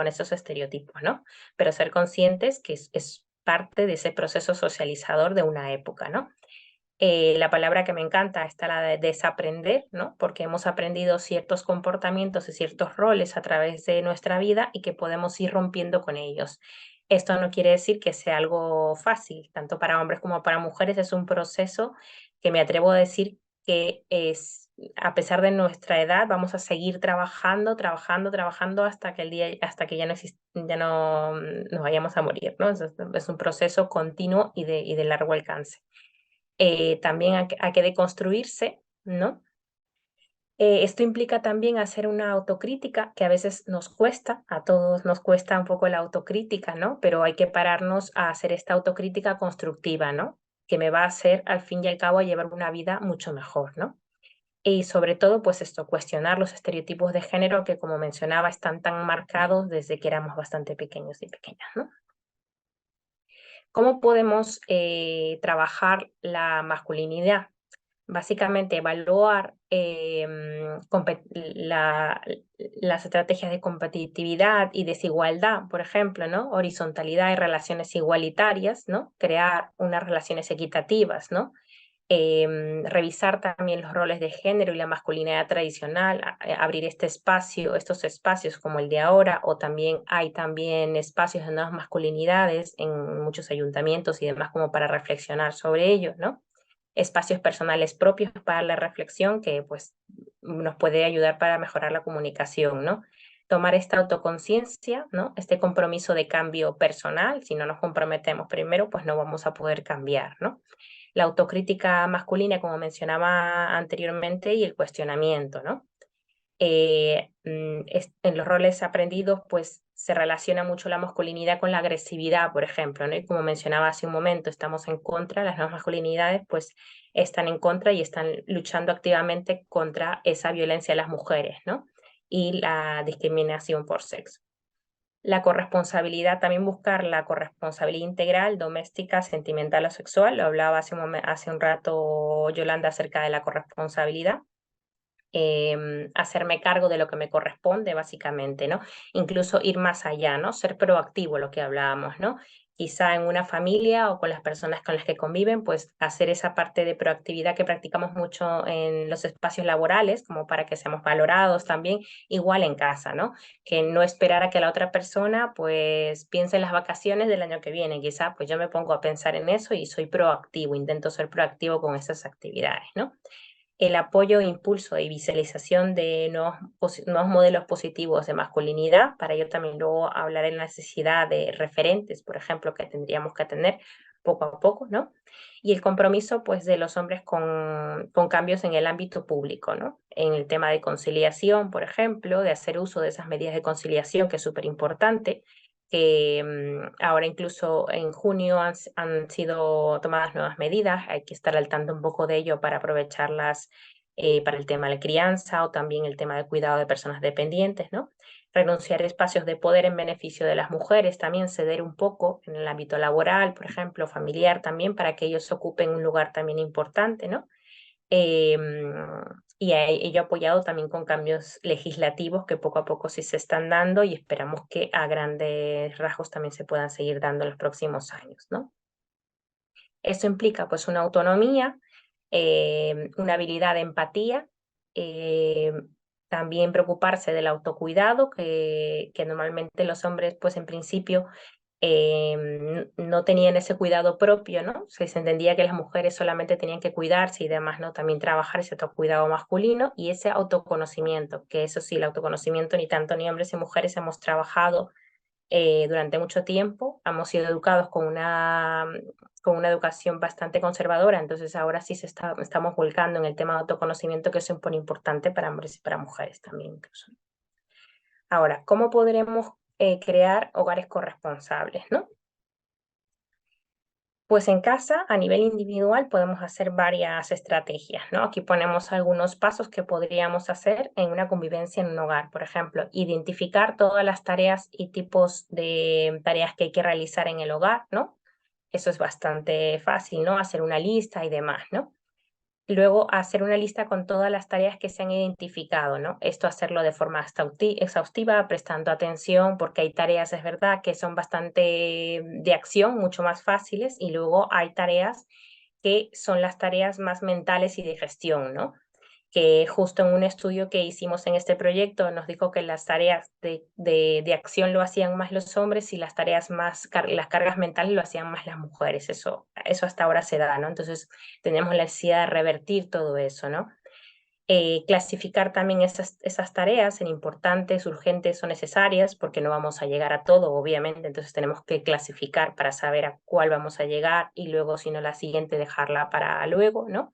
esos estereotipos, ¿no? Pero ser conscientes que es parte de ese proceso socializador de una época, ¿no? La palabra que me encanta está la de desaprender, ¿no? Porque hemos aprendido ciertos comportamientos y ciertos roles a través de nuestra vida y que podemos ir rompiendo con ellos. Esto no quiere decir que sea algo fácil, tanto para hombres como para mujeres, es un proceso que me atrevo a decir que es, a pesar de nuestra edad, vamos a seguir trabajando, trabajando, trabajando hasta que hasta que ya no nos vayamos a morir, ¿no? Es un proceso continuo y de largo alcance. También hay que deconstruirse, ¿no? Esto implica también hacer una autocrítica que a veces nos cuesta, a todos nos cuesta un poco la autocrítica, ¿no? Pero hay que pararnos a hacer esta autocrítica constructiva, ¿no? Que me va a hacer al fin y al cabo a llevar una vida mucho mejor, ¿no? Y sobre todo, pues esto, cuestionar los estereotipos de género que, como mencionaba, están tan marcados desde que éramos bastante pequeños y pequeñas, ¿no? ¿Cómo podemos trabajar la masculinidad? básicamente evaluar las estrategias de competitividad y desigualdad, por ejemplo, ¿no? Horizontalidad y relaciones igualitarias, ¿no? Crear unas relaciones equitativas, ¿no? Revisar también los roles de género y la masculinidad tradicional, abrir estos espacios como el de ahora, o también hay también espacios de nuevas masculinidades en muchos ayuntamientos y demás como para reflexionar sobre ello, ¿no? Espacios personales propios para la reflexión que pues nos puede ayudar para mejorar la comunicación, ¿no? Tomar esta autoconciencia, ¿no? Este compromiso de cambio personal. Si no nos comprometemos primero, pues no vamos a poder cambiar, ¿no? La autocrítica masculina, como mencionaba anteriormente, y el cuestionamiento, ¿no? En los roles aprendidos, pues se relaciona mucho la masculinidad con la agresividad, por ejemplo, ¿no? Y como mencionaba hace un momento, estamos en contra, las nuevas masculinidades, pues están en contra y están luchando activamente contra esa violencia a las mujeres, ¿no? Y la discriminación por sexo. La corresponsabilidad, también buscar la corresponsabilidad integral, doméstica, sentimental o sexual. Lo hablaba hace un rato Yolanda acerca de la corresponsabilidad. Hacerme cargo de lo que me corresponde, básicamente, ¿no? Incluso ir más allá, ¿no? Ser proactivo, lo que hablábamos, ¿no? Quizá en una familia o con las personas con las que conviven, pues hacer esa parte de proactividad que practicamos mucho en los espacios laborales, como para que seamos valorados también, igual en casa, ¿no? Que no esperar a que la otra persona, pues, piense en las vacaciones del año que viene. Quizá, pues yo me pongo a pensar en eso y soy proactivo, intento ser proactivo con esas actividades, ¿no? El apoyo, impulso y visualización de nuevos modelos positivos de masculinidad. Para ello también luego hablaré de la necesidad de referentes, por ejemplo, que tendríamos que tener poco a poco, ¿no? Y el compromiso, pues, de los hombres con cambios en el ámbito público, ¿no? En el tema de conciliación, por ejemplo, de hacer uso de esas medidas de conciliación, que es súper importante, que ahora incluso en junio han sido tomadas nuevas medidas, hay que estar al tanto un poco de ello para aprovecharlas para el tema de la crianza o también el tema de cuidado de personas dependientes, ¿no? Renunciar a espacios de poder en beneficio de las mujeres, también ceder un poco en el ámbito laboral, por ejemplo, familiar también, para que ellos ocupen un lugar también importante, ¿no? Y ello apoyado también con cambios legislativos que poco a poco sí se están dando y esperamos que a grandes rasgos también se puedan seguir dando en los próximos años, ¿no? Eso implica pues una autonomía, una habilidad de empatía, también preocuparse del autocuidado, que normalmente los hombres pues en principio no tenían ese cuidado propio, ¿no? Se entendía que las mujeres solamente tenían que cuidarse y demás, ¿no? También trabajar ese autocuidado masculino y ese autoconocimiento, que eso sí, el autoconocimiento ni tanto ni hombres ni mujeres hemos trabajado durante mucho tiempo, hemos sido educados con una educación bastante conservadora, entonces ahora sí estamos volcando en el tema de autoconocimiento, que es súper importante para hombres y para mujeres también incluso. Ahora, ¿cómo podremos crear hogares corresponsables, ¿no? Pues en casa, a nivel individual, podemos hacer varias estrategias, ¿no? Aquí ponemos algunos pasos que podríamos hacer en una convivencia en un hogar. Por ejemplo, identificar todas las tareas y tipos de tareas que hay que realizar en el hogar, ¿no? Eso es bastante fácil, ¿no? Hacer una lista y demás, ¿no? Luego, hacer una lista con todas las tareas que se han identificado, ¿no? Esto hacerlo de forma exhaustiva, prestando atención, porque hay tareas, es verdad, que son bastante de acción, mucho más fáciles, y luego hay tareas que son las tareas más mentales y de gestión, ¿no? Que justo en un estudio que hicimos en este proyecto nos dijo que las tareas de acción lo hacían más los hombres y las tareas más, las cargas mentales lo hacían más las mujeres. Eso hasta ahora se da, ¿no? Entonces tenemos la necesidad de revertir todo eso, ¿no? Clasificar también esas tareas en importantes, urgentes o necesarias, porque no vamos a llegar a todo, obviamente, entonces tenemos que clasificar para saber a cuál vamos a llegar y luego, si no, la siguiente dejarla para luego, ¿no?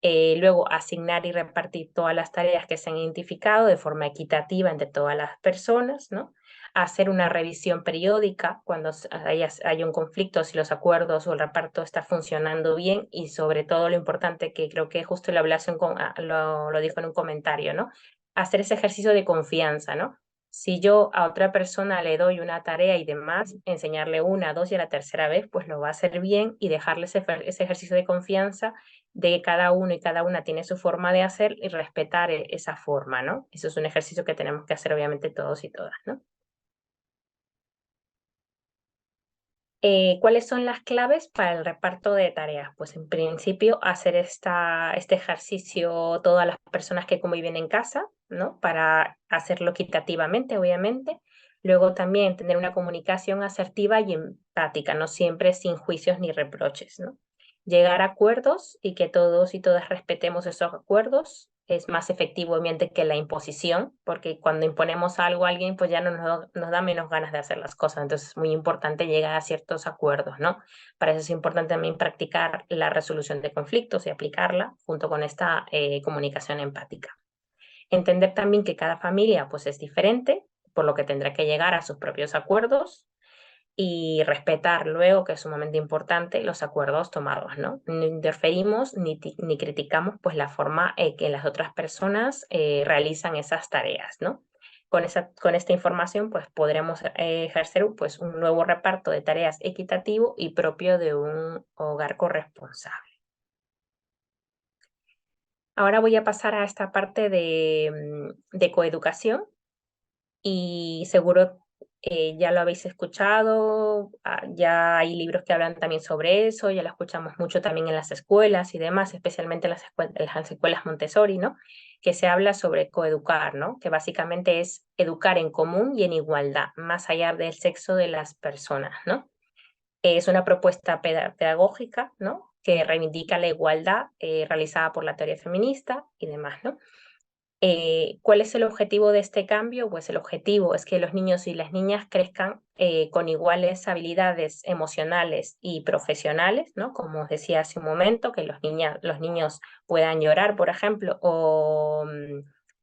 Luego, asignar y repartir todas las tareas que se han identificado de forma equitativa entre todas las personas, ¿no? Hacer una revisión periódica cuando haya un conflicto, si los acuerdos o el reparto está funcionando bien y sobre todo lo importante, que creo que justo lo dijo en un comentario, ¿no? Hacer ese ejercicio de confianza, ¿no? Si yo a otra persona le doy una tarea y demás, enseñarle una, dos y a la tercera vez, pues lo va a hacer bien y dejarle ese ejercicio de confianza de que cada uno y cada una tiene su forma de hacer y respetar esa forma, ¿no? Eso es un ejercicio que tenemos que hacer obviamente todos y todas, ¿no? ¿Cuáles son las claves para el reparto de tareas? Pues en principio hacer este ejercicio todas las personas que conviven en casa, ¿no? Para hacerlo equitativamente, obviamente. Luego también tener una comunicación asertiva y empática, no siempre sin juicios ni reproches, ¿no? Llegar a acuerdos y que todos y todas respetemos esos acuerdos es más efectivo obviamente que la imposición, porque cuando imponemos algo a alguien, pues ya nos da menos ganas de hacer las cosas. Entonces es muy importante llegar a ciertos acuerdos, ¿no? Para eso es importante también practicar la resolución de conflictos y aplicarla junto con esta comunicación empática. Entender también que cada familia pues es diferente, por lo que tendrá que llegar a sus propios acuerdos y respetar luego, que es sumamente importante, los acuerdos tomados, ¿no? No interferimos ni criticamos pues la forma que las otras personas realizan esas tareas, ¿no? Con esta información pues podremos ejercer pues un nuevo reparto de tareas equitativo y propio de un hogar corresponsable. Ahora voy a pasar a esta parte de coeducación y seguro ya lo habéis escuchado, ya hay libros que hablan también sobre eso, ya lo escuchamos mucho también en las escuelas y demás, especialmente en las escuelas Montessori, ¿no? Que se habla sobre coeducar, ¿no? Que básicamente es educar en común y en igualdad, más allá del sexo de las personas, ¿no? Es una propuesta pedagógica, ¿no? Que reivindica la igualdad realizada por la teoría feminista y demás, ¿no? ¿Cuál es el objetivo de este cambio? Pues el objetivo es que los niños y las niñas crezcan con iguales habilidades emocionales y profesionales, ¿no? Como os decía hace un momento, que los niños puedan llorar, por ejemplo, o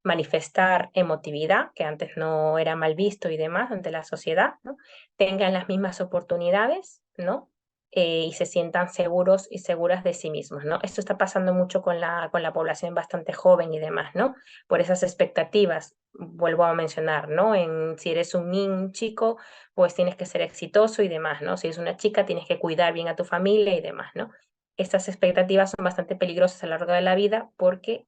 manifestar emotividad, que antes no era mal visto y demás ante la sociedad, ¿no? Tengan las mismas oportunidades, ¿no? Y se sientan seguros y seguras de sí mismos, ¿no? Esto está pasando mucho con la población bastante joven y demás, ¿no? Por esas expectativas, vuelvo a mencionar, ¿no? Si eres un chico, pues tienes que ser exitoso y demás, ¿no? Si eres una chica, tienes que cuidar bien a tu familia y demás, ¿no? Estas expectativas son bastante peligrosas a lo largo de la vida porque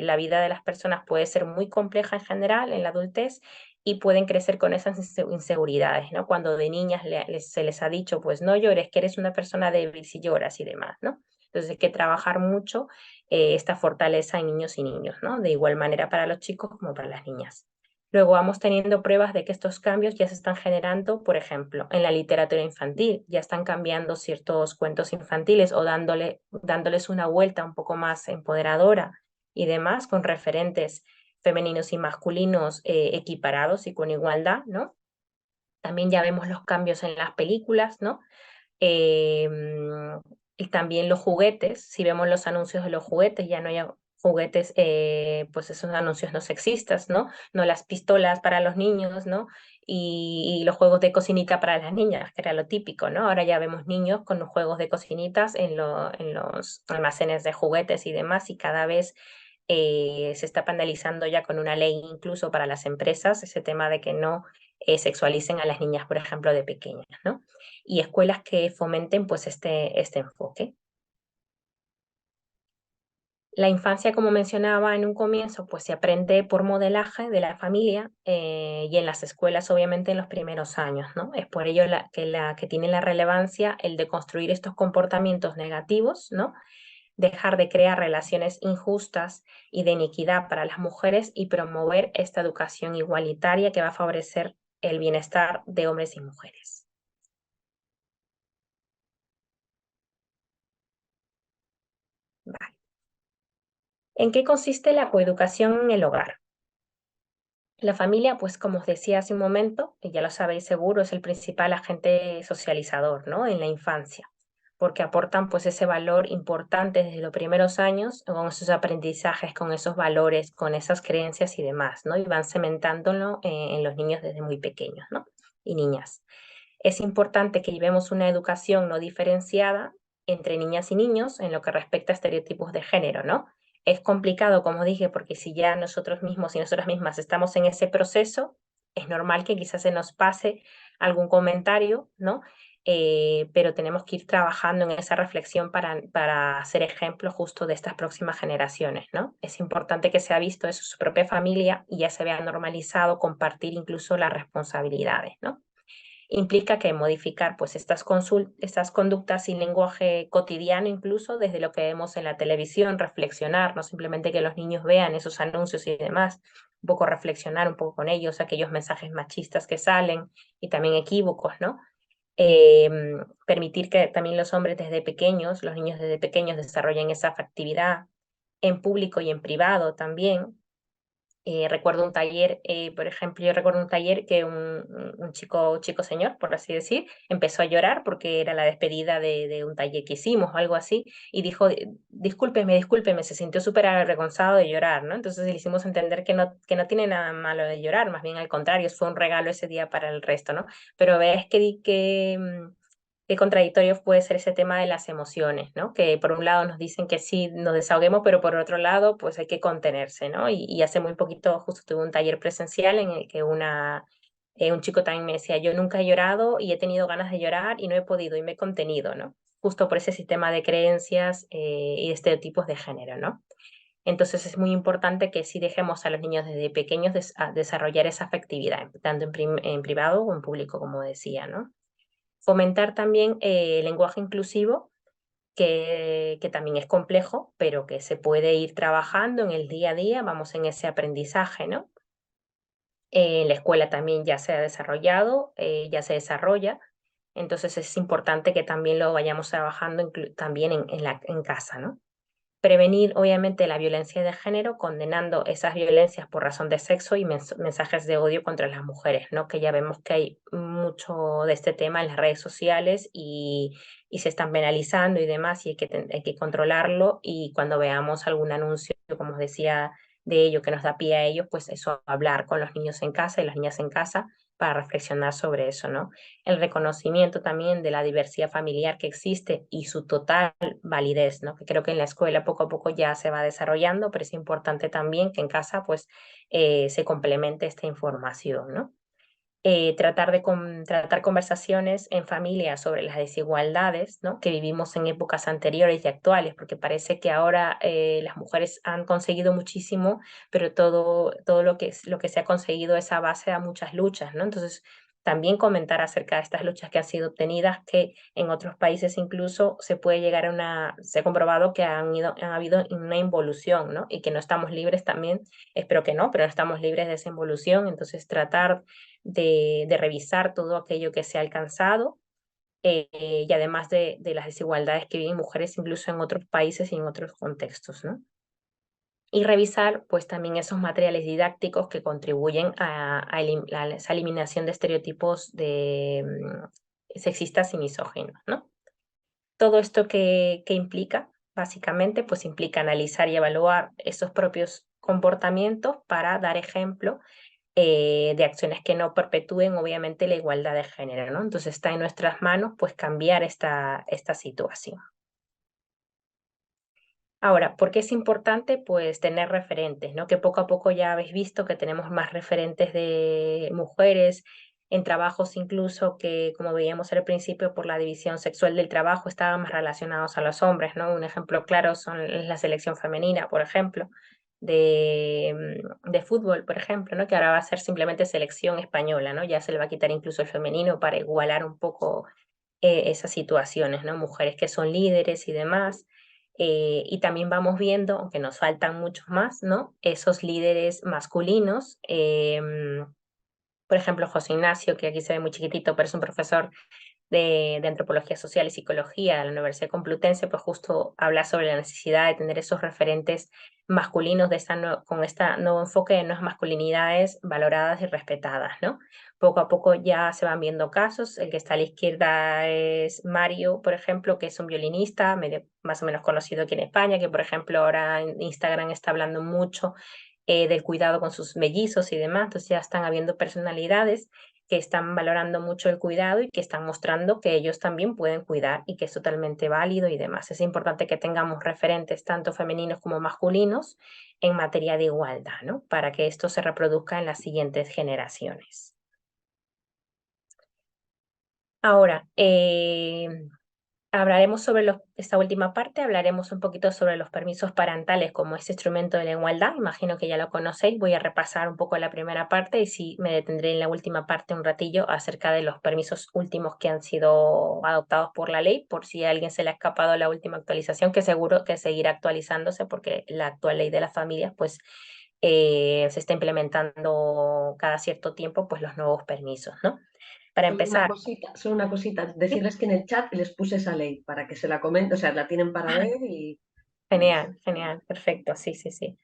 la vida de las personas puede ser muy compleja en general en la adultez y pueden crecer con esas inseguridades, ¿no? Cuando de niñas se les ha dicho, pues no llores, que eres una persona débil si lloras y demás, ¿no? Entonces hay que trabajar mucho esta fortaleza en niños y niños, ¿no? De igual manera para los chicos como para las niñas. Luego vamos teniendo pruebas de que estos cambios ya se están generando, por ejemplo, en la literatura infantil, ya están cambiando ciertos cuentos infantiles o dándoles una vuelta un poco más empoderadora y demás, con referentes femeninos y masculinos equiparados y con igualdad, ¿no? También ya vemos los cambios en las películas, ¿no? Y también los juguetes, si vemos los anuncios de los juguetes, ya no hay juguetes, pues esos anuncios no sexistas, ¿no? No las pistolas para los niños, ¿no? Y los juegos de cocinita para las niñas, que era lo típico, ¿no? Ahora ya vemos niños con los juegos de cocinitas en los almacenes de juguetes y demás, y cada vez se está penalizando ya con una ley incluso para las empresas ese tema de que no sexualicen a las niñas, por ejemplo, de pequeñas, ¿no? Y escuelas que fomenten pues este enfoque. La infancia, como mencionaba en un comienzo, pues se aprende por modelaje de la familia y en las escuelas, obviamente, en los primeros años, ¿no? Es por ello que tiene la relevancia el de construir estos comportamientos negativos, ¿no? Dejar de crear relaciones injustas y de iniquidad para las mujeres y promover esta educación igualitaria que va a favorecer el bienestar de hombres y mujeres. Vale. ¿En qué consiste la coeducación en el hogar? La familia, pues como os decía hace un momento, y ya lo sabéis seguro, es el principal agente socializador, ¿no? En la infancia, porque aportan pues ese valor importante desde los primeros años, con esos aprendizajes, con esos valores, con esas creencias y demás, ¿no? Y van cementándolo en los niños desde muy pequeños, ¿no? Y niñas. Es importante que llevemos una educación no diferenciada entre niñas y niños en lo que respecta a estereotipos de género, ¿no? Es complicado, como dije, porque si ya nosotros mismos y nosotras mismas estamos en ese proceso, es normal que quizás se nos pase algún comentario, ¿no? pero tenemos que ir trabajando en esa reflexión para ser ejemplo justo de estas próximas generaciones, ¿no? Es importante que se ha visto eso en su propia familia y ya se vea normalizado compartir incluso las responsabilidades, ¿no? Implica que modificar pues estas conductas y lenguaje cotidiano, incluso desde lo que vemos en la televisión, reflexionar, no simplemente que los niños vean esos anuncios y demás, un poco reflexionar un poco con ellos, aquellos mensajes machistas que salen y también equívocos, ¿no? Permitir que también los hombres desde pequeños, los niños desde pequeños desarrollen esa afectividad en público y en privado también. Recuerdo un taller, por ejemplo, yo recuerdo un taller que un chico señor, por así decir, empezó a llorar porque era la despedida de un taller que hicimos o algo así, y dijo, discúlpeme, se sintió súper avergonzado de llorar, ¿no? Entonces le hicimos entender que no tiene nada malo de llorar, más bien al contrario, fue un regalo ese día para el resto, ¿no? Pero ves qué contradictorio puede ser ese tema de las emociones, ¿no? Que por un lado nos dicen que sí, nos desahoguemos, pero por otro lado, pues hay que contenerse, ¿no? Y hace muy poquito justo tuve un taller presencial en el que un chico también me decía, yo nunca he llorado y he tenido ganas de llorar y no he podido y me he contenido, ¿no? Justo por ese sistema de creencias y estereotipos de género, ¿no? Entonces es muy importante que sí dejemos a los niños desde pequeños desarrollar esa afectividad, tanto en privado o en público, como decía, ¿no? Fomentar también el lenguaje inclusivo, que también es complejo, pero que se puede ir trabajando en el día a día, vamos en ese aprendizaje, ¿no? En la escuela también ya se ha desarrollado, ya se desarrolla, entonces es importante que también lo vayamos trabajando también en casa, ¿no? Prevenir, obviamente, la violencia de género, condenando esas violencias por razón de sexo y mensajes de odio contra las mujeres, ¿no? Que ya vemos que hay mucho de este tema en las redes sociales y se están penalizando y demás, y hay que controlarlo. Y cuando veamos algún anuncio, como os decía, de ello que nos da pie a ello, pues eso, hablar con los niños en casa y las niñas en casa para reflexionar sobre eso, ¿no? El reconocimiento también de la diversidad familiar que existe y su total validez, ¿no? Que creo que en la escuela poco a poco ya se va desarrollando, pero es importante también que en casa pues se complemente esta información, ¿no? Tratar conversaciones en familia sobre las desigualdades, ¿no? Que vivimos en épocas anteriores y actuales, porque parece que ahora las mujeres han conseguido muchísimo, pero todo lo que se ha conseguido es a base de muchas luchas, ¿no? Entonces, también comentar acerca de estas luchas que han sido obtenidas, que en otros países incluso se puede llegar se ha comprobado que han habido una involución, ¿no? Y que no estamos libres también, espero que no, pero no estamos libres de esa involución, entonces tratar de revisar todo aquello que se ha alcanzado y además de las desigualdades que viven mujeres incluso en otros países y en otros contextos, ¿no? Y revisar pues también esos materiales didácticos que contribuyen a esa eliminación de estereotipos sexistas y misóginos, ¿no? Todo esto que implica, básicamente, pues implica analizar y evaluar esos propios comportamientos para dar ejemplo de acciones que no perpetúen obviamente la igualdad de género, ¿no? Entonces está en nuestras manos pues cambiar esta situación. Ahora, ¿por qué es importante? Pues tener referentes, ¿no? Que poco a poco ya habéis visto que tenemos más referentes de mujeres en trabajos incluso que, como veíamos al principio, por la división sexual del trabajo, estaban más relacionados a los hombres, ¿no? Un ejemplo claro es la selección femenina, por ejemplo, de fútbol, por ejemplo, ¿no? Que ahora va a ser simplemente selección española, ¿no? Ya se le va a quitar incluso el femenino para igualar un poco esas situaciones, ¿no? Mujeres que son líderes y demás. Y también vamos viendo, aunque nos faltan muchos más, ¿no? Esos líderes masculinos. Por ejemplo, José Ignacio, que aquí se ve muy chiquitito, pero es un profesor de Antropología Social y Psicología de la Universidad Complutense, pues justo habla sobre la necesidad de tener esos referentes masculinos con este nuevo enfoque de nuevas masculinidades valoradas y respetadas, ¿no? Poco a poco ya se van viendo casos. El que está a la izquierda es Mario, por ejemplo, que es un violinista más o menos conocido aquí en España, que por ejemplo ahora en Instagram está hablando mucho del cuidado con sus mellizos y demás. Entonces ya están habiendo personalidades que están valorando mucho el cuidado y que están mostrando que ellos también pueden cuidar y que es totalmente válido y demás. Es importante que tengamos referentes tanto femeninos como masculinos en materia de igualdad, ¿no? Para que esto se reproduzca en las siguientes generaciones. Ahora, hablaremos sobre esta última parte, hablaremos un poquito sobre los permisos parentales como este instrumento de la igualdad. Imagino que ya lo conocéis. Voy a repasar un poco la primera parte y sí me detendré en la última parte un ratillo acerca de los permisos últimos que han sido adoptados por la ley, por si a alguien se le ha escapado la última actualización, que seguro que seguirá actualizándose porque la actual ley de las familias pues se está implementando cada cierto tiempo pues los nuevos permisos, ¿no? Para empezar, Solo una cosita, decirles que en el chat les puse esa ley para que se la comenten, o sea, la tienen para ver y genial, genial, perfecto, sí, sí, sí.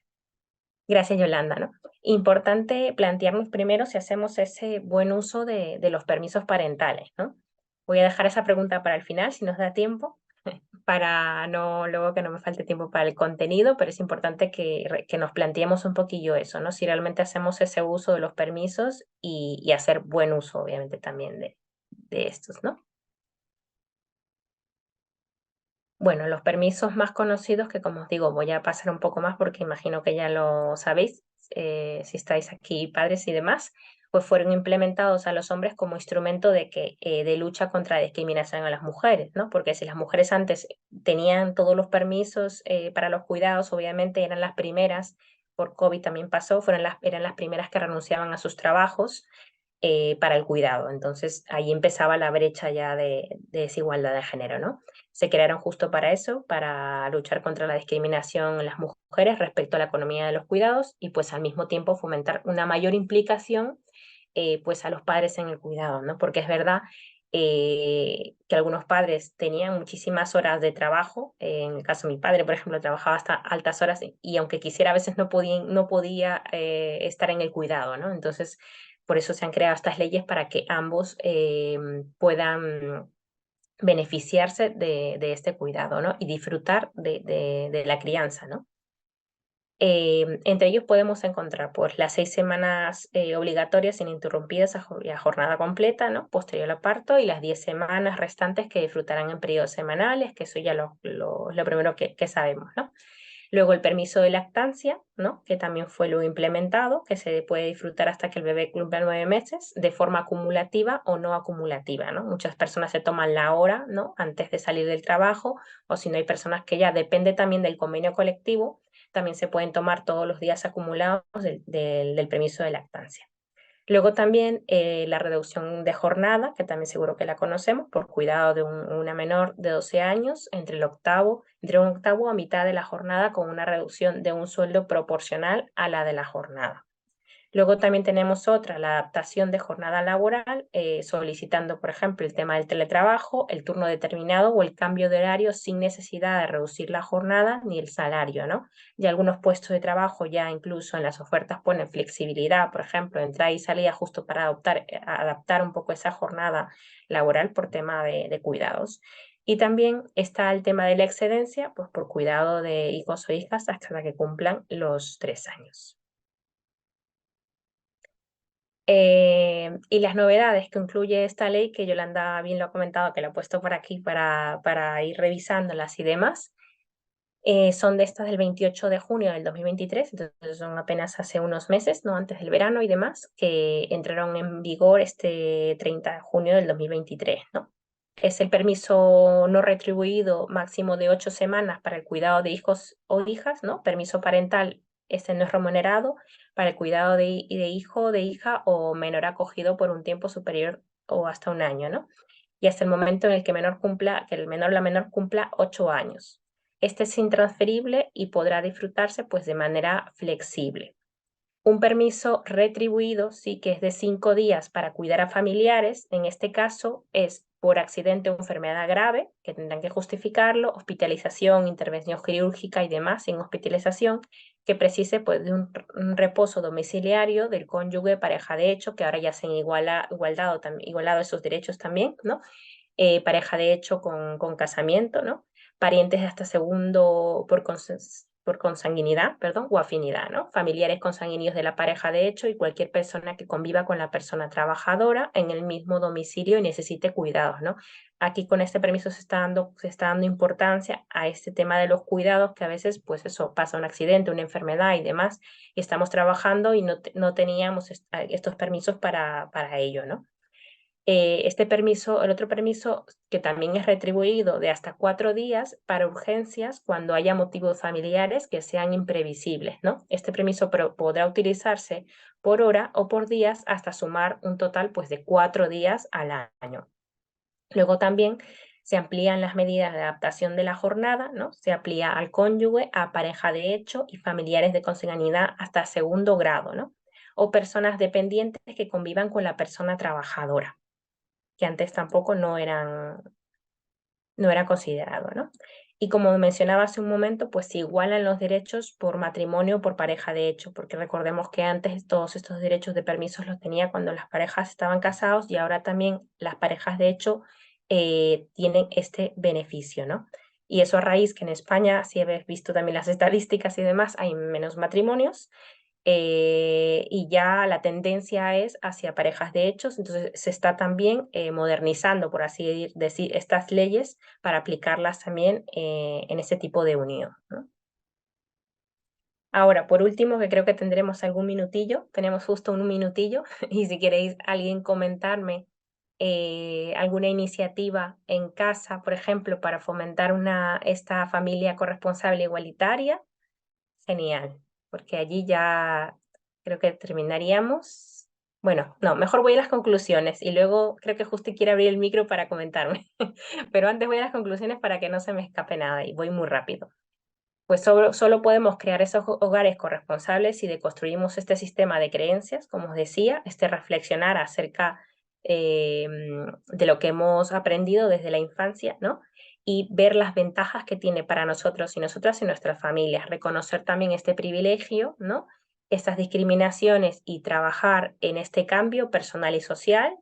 Gracias, Yolanda, ¿no? Importante plantearnos primero si hacemos ese buen uso de los permisos parentales, ¿no? Voy a dejar esa pregunta para el final, si nos da tiempo, para no, luego que no me falte tiempo para el contenido, pero es importante que nos planteemos un poquillo eso, ¿no? Si realmente hacemos ese uso de los permisos y hacer buen uso, obviamente, también de estos, ¿no? Bueno, los permisos más conocidos, que como os digo, voy a pasar un poco más porque imagino que ya lo sabéis, si estáis aquí padres y demás, pues fueron implementados a los hombres como instrumento de lucha contra la discriminación a las mujeres, ¿no? Porque si las mujeres antes tenían todos los permisos para los cuidados, obviamente eran las primeras, por COVID también pasó, eran las primeras que renunciaban a sus trabajos para el cuidado. Entonces ahí empezaba la brecha ya de desigualdad de género, ¿no? Se crearon justo para eso, para luchar contra la discriminación en las mujeres respecto a la economía de los cuidados y pues al mismo tiempo fomentar una mayor implicación pues a los padres en el cuidado, ¿no? Porque es verdad que algunos padres tenían muchísimas horas de trabajo. En el caso de mi padre, por ejemplo, trabajaba hasta altas horas y aunque quisiera a veces no podía estar en el cuidado, ¿no? Entonces, por eso se han creado estas leyes para que ambos puedan beneficiarse de este cuidado, ¿no? Y disfrutar de la crianza, ¿no? Entre ellos podemos encontrar pues, las 6 semanas obligatorias ininterrumpidas a jornada completa, ¿no? Posterior al parto, y las 10 semanas restantes que disfrutarán en periodos semanales, que eso ya lo primero que sabemos, ¿no? Luego el permiso de lactancia, ¿no? Que también fue luego implementado, que se puede disfrutar hasta que el bebé cumpla 9 meses, de forma acumulativa o no acumulativa, ¿no? Muchas personas se toman la hora, ¿no? Antes de salir del trabajo, o si no hay personas que ya depende también del convenio colectivo, también se pueden tomar todos los días acumulados del permiso de lactancia. Luego también la reducción de jornada, que también seguro que la conocemos, por cuidado de una menor de 12 años, entre un octavo a mitad de la jornada con una reducción de un sueldo proporcional a la de la jornada. Luego también tenemos otra, la adaptación de jornada laboral, solicitando, por ejemplo, el tema del teletrabajo, el turno determinado o el cambio de horario sin necesidad de reducir la jornada ni el salario, ¿no? Y algunos puestos de trabajo ya incluso en las ofertas ponen flexibilidad, por ejemplo, entrada y salida justo para adaptar un poco esa jornada laboral por tema de cuidados. Y también está el tema de la excedencia, pues por cuidado de hijos o hijas hasta que cumplan los 3 años. Y las novedades que incluye esta ley, que Yolanda bien lo ha comentado, que la he puesto por aquí para ir revisándolas y demás, son de estas del 28 de junio del 2023, entonces son apenas hace unos meses, ¿no? Antes del verano y demás, que entraron en vigor este 30 de junio del 2023, ¿no? Es el permiso no retribuido máximo de 8 semanas para el cuidado de hijos o hijas, ¿no? Permiso parental, este no es remunerado, para el cuidado de hijo o de hija o menor acogido por un tiempo superior o hasta un año, ¿no? Y hasta el momento en el que el menor o la menor cumpla 8 años. Este es intransferible y podrá disfrutarse pues de manera flexible. Un permiso retribuido sí que es de 5 días para cuidar a familiares. En este caso es por accidente o enfermedad grave, que tendrán que justificarlo, hospitalización, intervención quirúrgica y demás sin hospitalización, que precise pues, de un reposo domiciliario del cónyuge, pareja de hecho, que ahora ya se han igualado esos derechos también, ¿no? Pareja de hecho con casamiento, ¿no? Parientes de hasta segundo por consanguinidad, perdón, o afinidad, ¿no? Familiares consanguíneos de la pareja de hecho y cualquier persona que conviva con la persona trabajadora en el mismo domicilio y necesite cuidados, ¿no? Aquí con este permiso se está dando importancia a este tema de los cuidados, que a veces, pues eso, pasa un accidente, una enfermedad y demás, y estamos trabajando y no teníamos estos permisos para ello, ¿no? Este permiso, el otro permiso que también es retribuido de hasta 4 días para urgencias cuando haya motivos familiares que sean imprevisibles, ¿no? Este permiso podrá utilizarse por hora o por días hasta sumar un total pues, de 4 días al año. Luego también se amplían las medidas de adaptación de la jornada, ¿no? Se amplía al cónyuge, a pareja de hecho y familiares de consanguinidad hasta segundo grado, ¿no? O personas dependientes que convivan con la persona trabajadora, que antes tampoco no eran considerados, ¿no? Y como mencionaba hace un momento, pues se igualan los derechos por matrimonio o por pareja de hecho, porque recordemos que antes todos estos derechos de permisos los tenía cuando las parejas estaban casados y ahora también las parejas de hecho tienen este beneficio, ¿no? Y eso a raíz que en España, si habéis visto también las estadísticas y demás, hay menos matrimonios y ya la tendencia es hacia parejas de hechos, entonces se está también modernizando, por así decir, estas leyes para aplicarlas también en ese tipo de unión, ¿no? Ahora, por último, que creo que tendremos algún minutillo, tenemos justo un minutillo, y si queréis alguien comentarme alguna iniciativa en casa, por ejemplo, para fomentar esta familia corresponsable igualitaria, genial, porque allí ya creo que terminaríamos. Bueno, no, mejor voy a las conclusiones y luego creo que justo quiere abrir el micro para comentarme, pero antes voy a las conclusiones para que no se me escape nada y voy muy rápido. Pues solo podemos crear esos hogares corresponsables si deconstruimos este sistema de creencias, como os decía, reflexionar acerca de lo que hemos aprendido desde la infancia, ¿no? Y ver las ventajas que tiene para nosotros y nosotras y nuestras familias, reconocer también este privilegio, ¿no? Estas discriminaciones y trabajar en este cambio personal y social.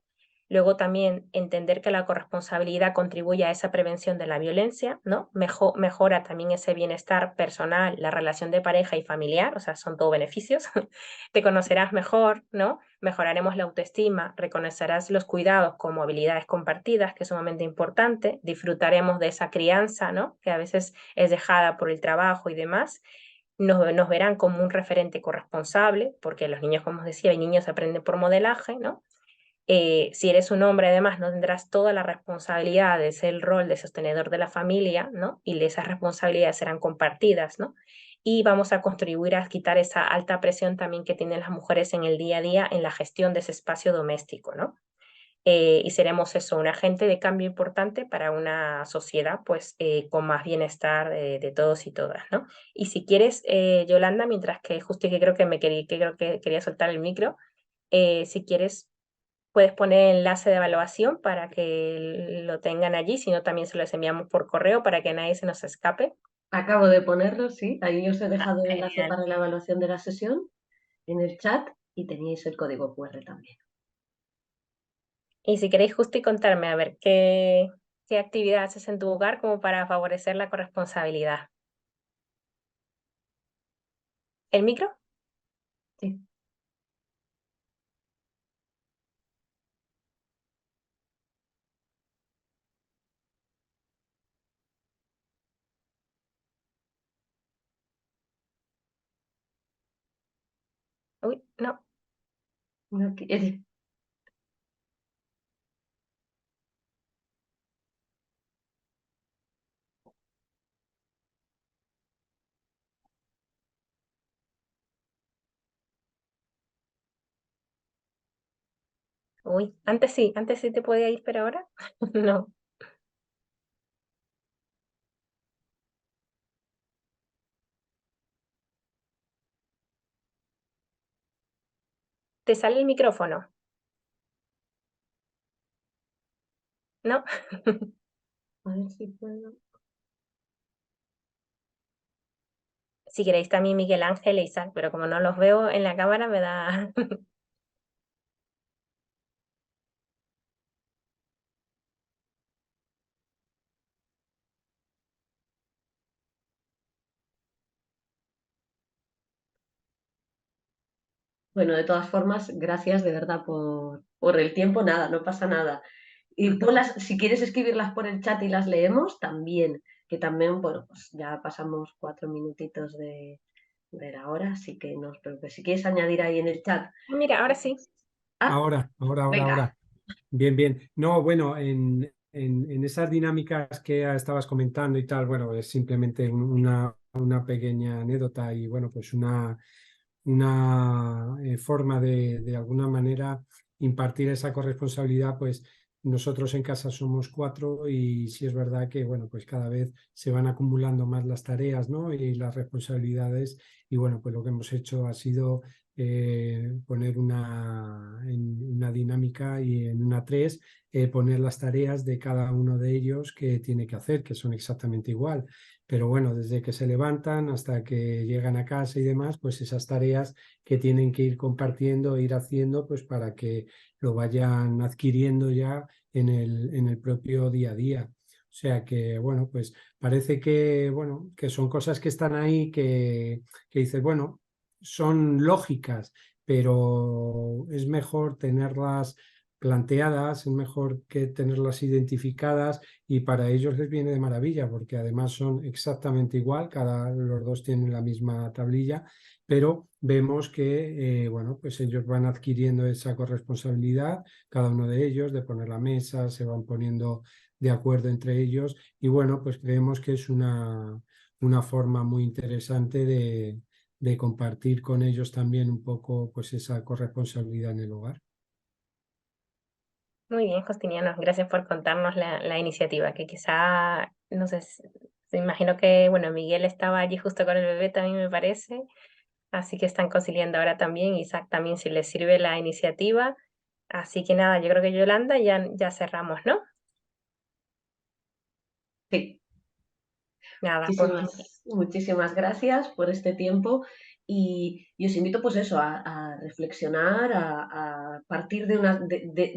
Luego también entender que la corresponsabilidad contribuye a esa prevención de la violencia, ¿no? Mejora también ese bienestar personal, la relación de pareja y familiar, o sea, son todo beneficios. Te conocerás mejor, ¿no? Mejoraremos la autoestima, reconocerás los cuidados como habilidades compartidas, que es sumamente importante, disfrutaremos de esa crianza, ¿no? Que a veces es dejada por el trabajo y demás. Nos verán como un referente corresponsable, porque los niños, como os decía, hay niños que aprenden por modelaje, ¿no? Si eres un hombre, además, no tendrás toda la responsabilidad de ser el rol de sostenedor de la familia, ¿no? Y esas responsabilidades serán compartidas, ¿no? Y vamos a contribuir a quitar esa alta presión también que tienen las mujeres en el día a día en la gestión de ese espacio doméstico, ¿no? Y seremos eso, un agente de cambio importante para una sociedad pues con más bienestar de todos y todas, ¿no? Y si quieres, Yolanda, mientras que justo que creo que creo que quería soltar el micro, si quieres puedes poner el enlace de evaluación para que lo tengan allí, si no también se los enviamos por correo para que nadie se nos escape. Acabo de ponerlo, sí. Ahí os he dejado el enlace Genial. para la evaluación de la sesión en el chat y tenéis el código QR también. Y si queréis justo y contarme, a ver, qué actividad haces en tu hogar como para favorecer la corresponsabilidad. ¿El micro? Sí. Uy, no. No quiere. Uy, antes sí te podía ir, pero ahora no. ¿Te sale el micrófono? ¿No? A ver si puedo. Si queréis también Miguel Ángel e Isaac, pero como no los veo en la cámara me da... Bueno, de todas formas, gracias de verdad por el tiempo. Nada, no pasa nada. Y ponlas, si quieres escribirlas por el chat y las leemos, también, que también, bueno, pues ya pasamos 4 minutitos de la hora, así que no os preocupéis. Si quieres añadir ahí en el chat. Mira, ahora sí. Ah, Ahora. venga, Bien, bien. No, bueno, en esas dinámicas que estabas comentando y tal, bueno, es simplemente una pequeña anécdota y bueno, pues una forma de alguna manera impartir esa corresponsabilidad, pues nosotros en casa somos 4 y sí es verdad que, bueno, pues cada vez se van acumulando más las tareas, ¿no? Y las responsabilidades y bueno, pues lo que hemos hecho ha sido poner en una dinámica y en una 3, poner las tareas de cada uno de ellos que tiene que hacer, que son exactamente igual. Pero bueno, desde que se levantan hasta que llegan a casa y demás, pues esas tareas que tienen que ir compartiendo, ir haciendo, pues para que lo vayan adquiriendo ya en el propio día a día. O sea que, bueno, pues parece que, bueno, que son cosas que están ahí que dices, bueno, son lógicas, pero es mejor tenerlas planteadas, es mejor que tenerlas identificadas y para ellos les viene de maravilla porque además son exactamente igual, los dos tienen la misma tablilla, pero vemos que bueno, pues ellos van adquiriendo esa corresponsabilidad, cada uno de ellos, de poner la mesa, se van poniendo de acuerdo entre ellos y bueno, pues creemos que es una forma muy interesante de compartir con ellos también un poco pues esa corresponsabilidad en el hogar. Muy bien, Justiniano, gracias por contarnos la iniciativa, que quizá, no sé, se imagino que, bueno, Miguel estaba allí justo con el bebé también me parece, así que están conciliando ahora también, Isaac también si les sirve la iniciativa, así que nada, yo creo que Yolanda ya cerramos, ¿no? Sí. Nada, pues Muchísimas gracias por este tiempo y os invito pues eso, a reflexionar, a partir de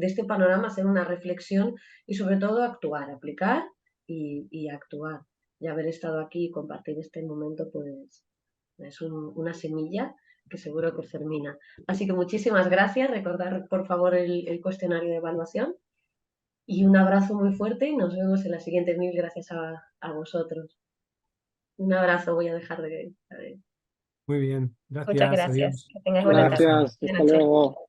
este panorama, hacer una reflexión y sobre todo actuar, aplicar y actuar. Y haber estado aquí y compartir este momento pues es una semilla que seguro que germina. Así que muchísimas gracias, recordar por favor el cuestionario de evaluación y un abrazo muy fuerte y nos vemos en la siguiente. Mil gracias a vosotros. Un abrazo, voy a dejar de... Muy bien, muchas gracias, gracias, adiós. que tengáis buena tarde. Gracias, Buenas hasta noches. luego.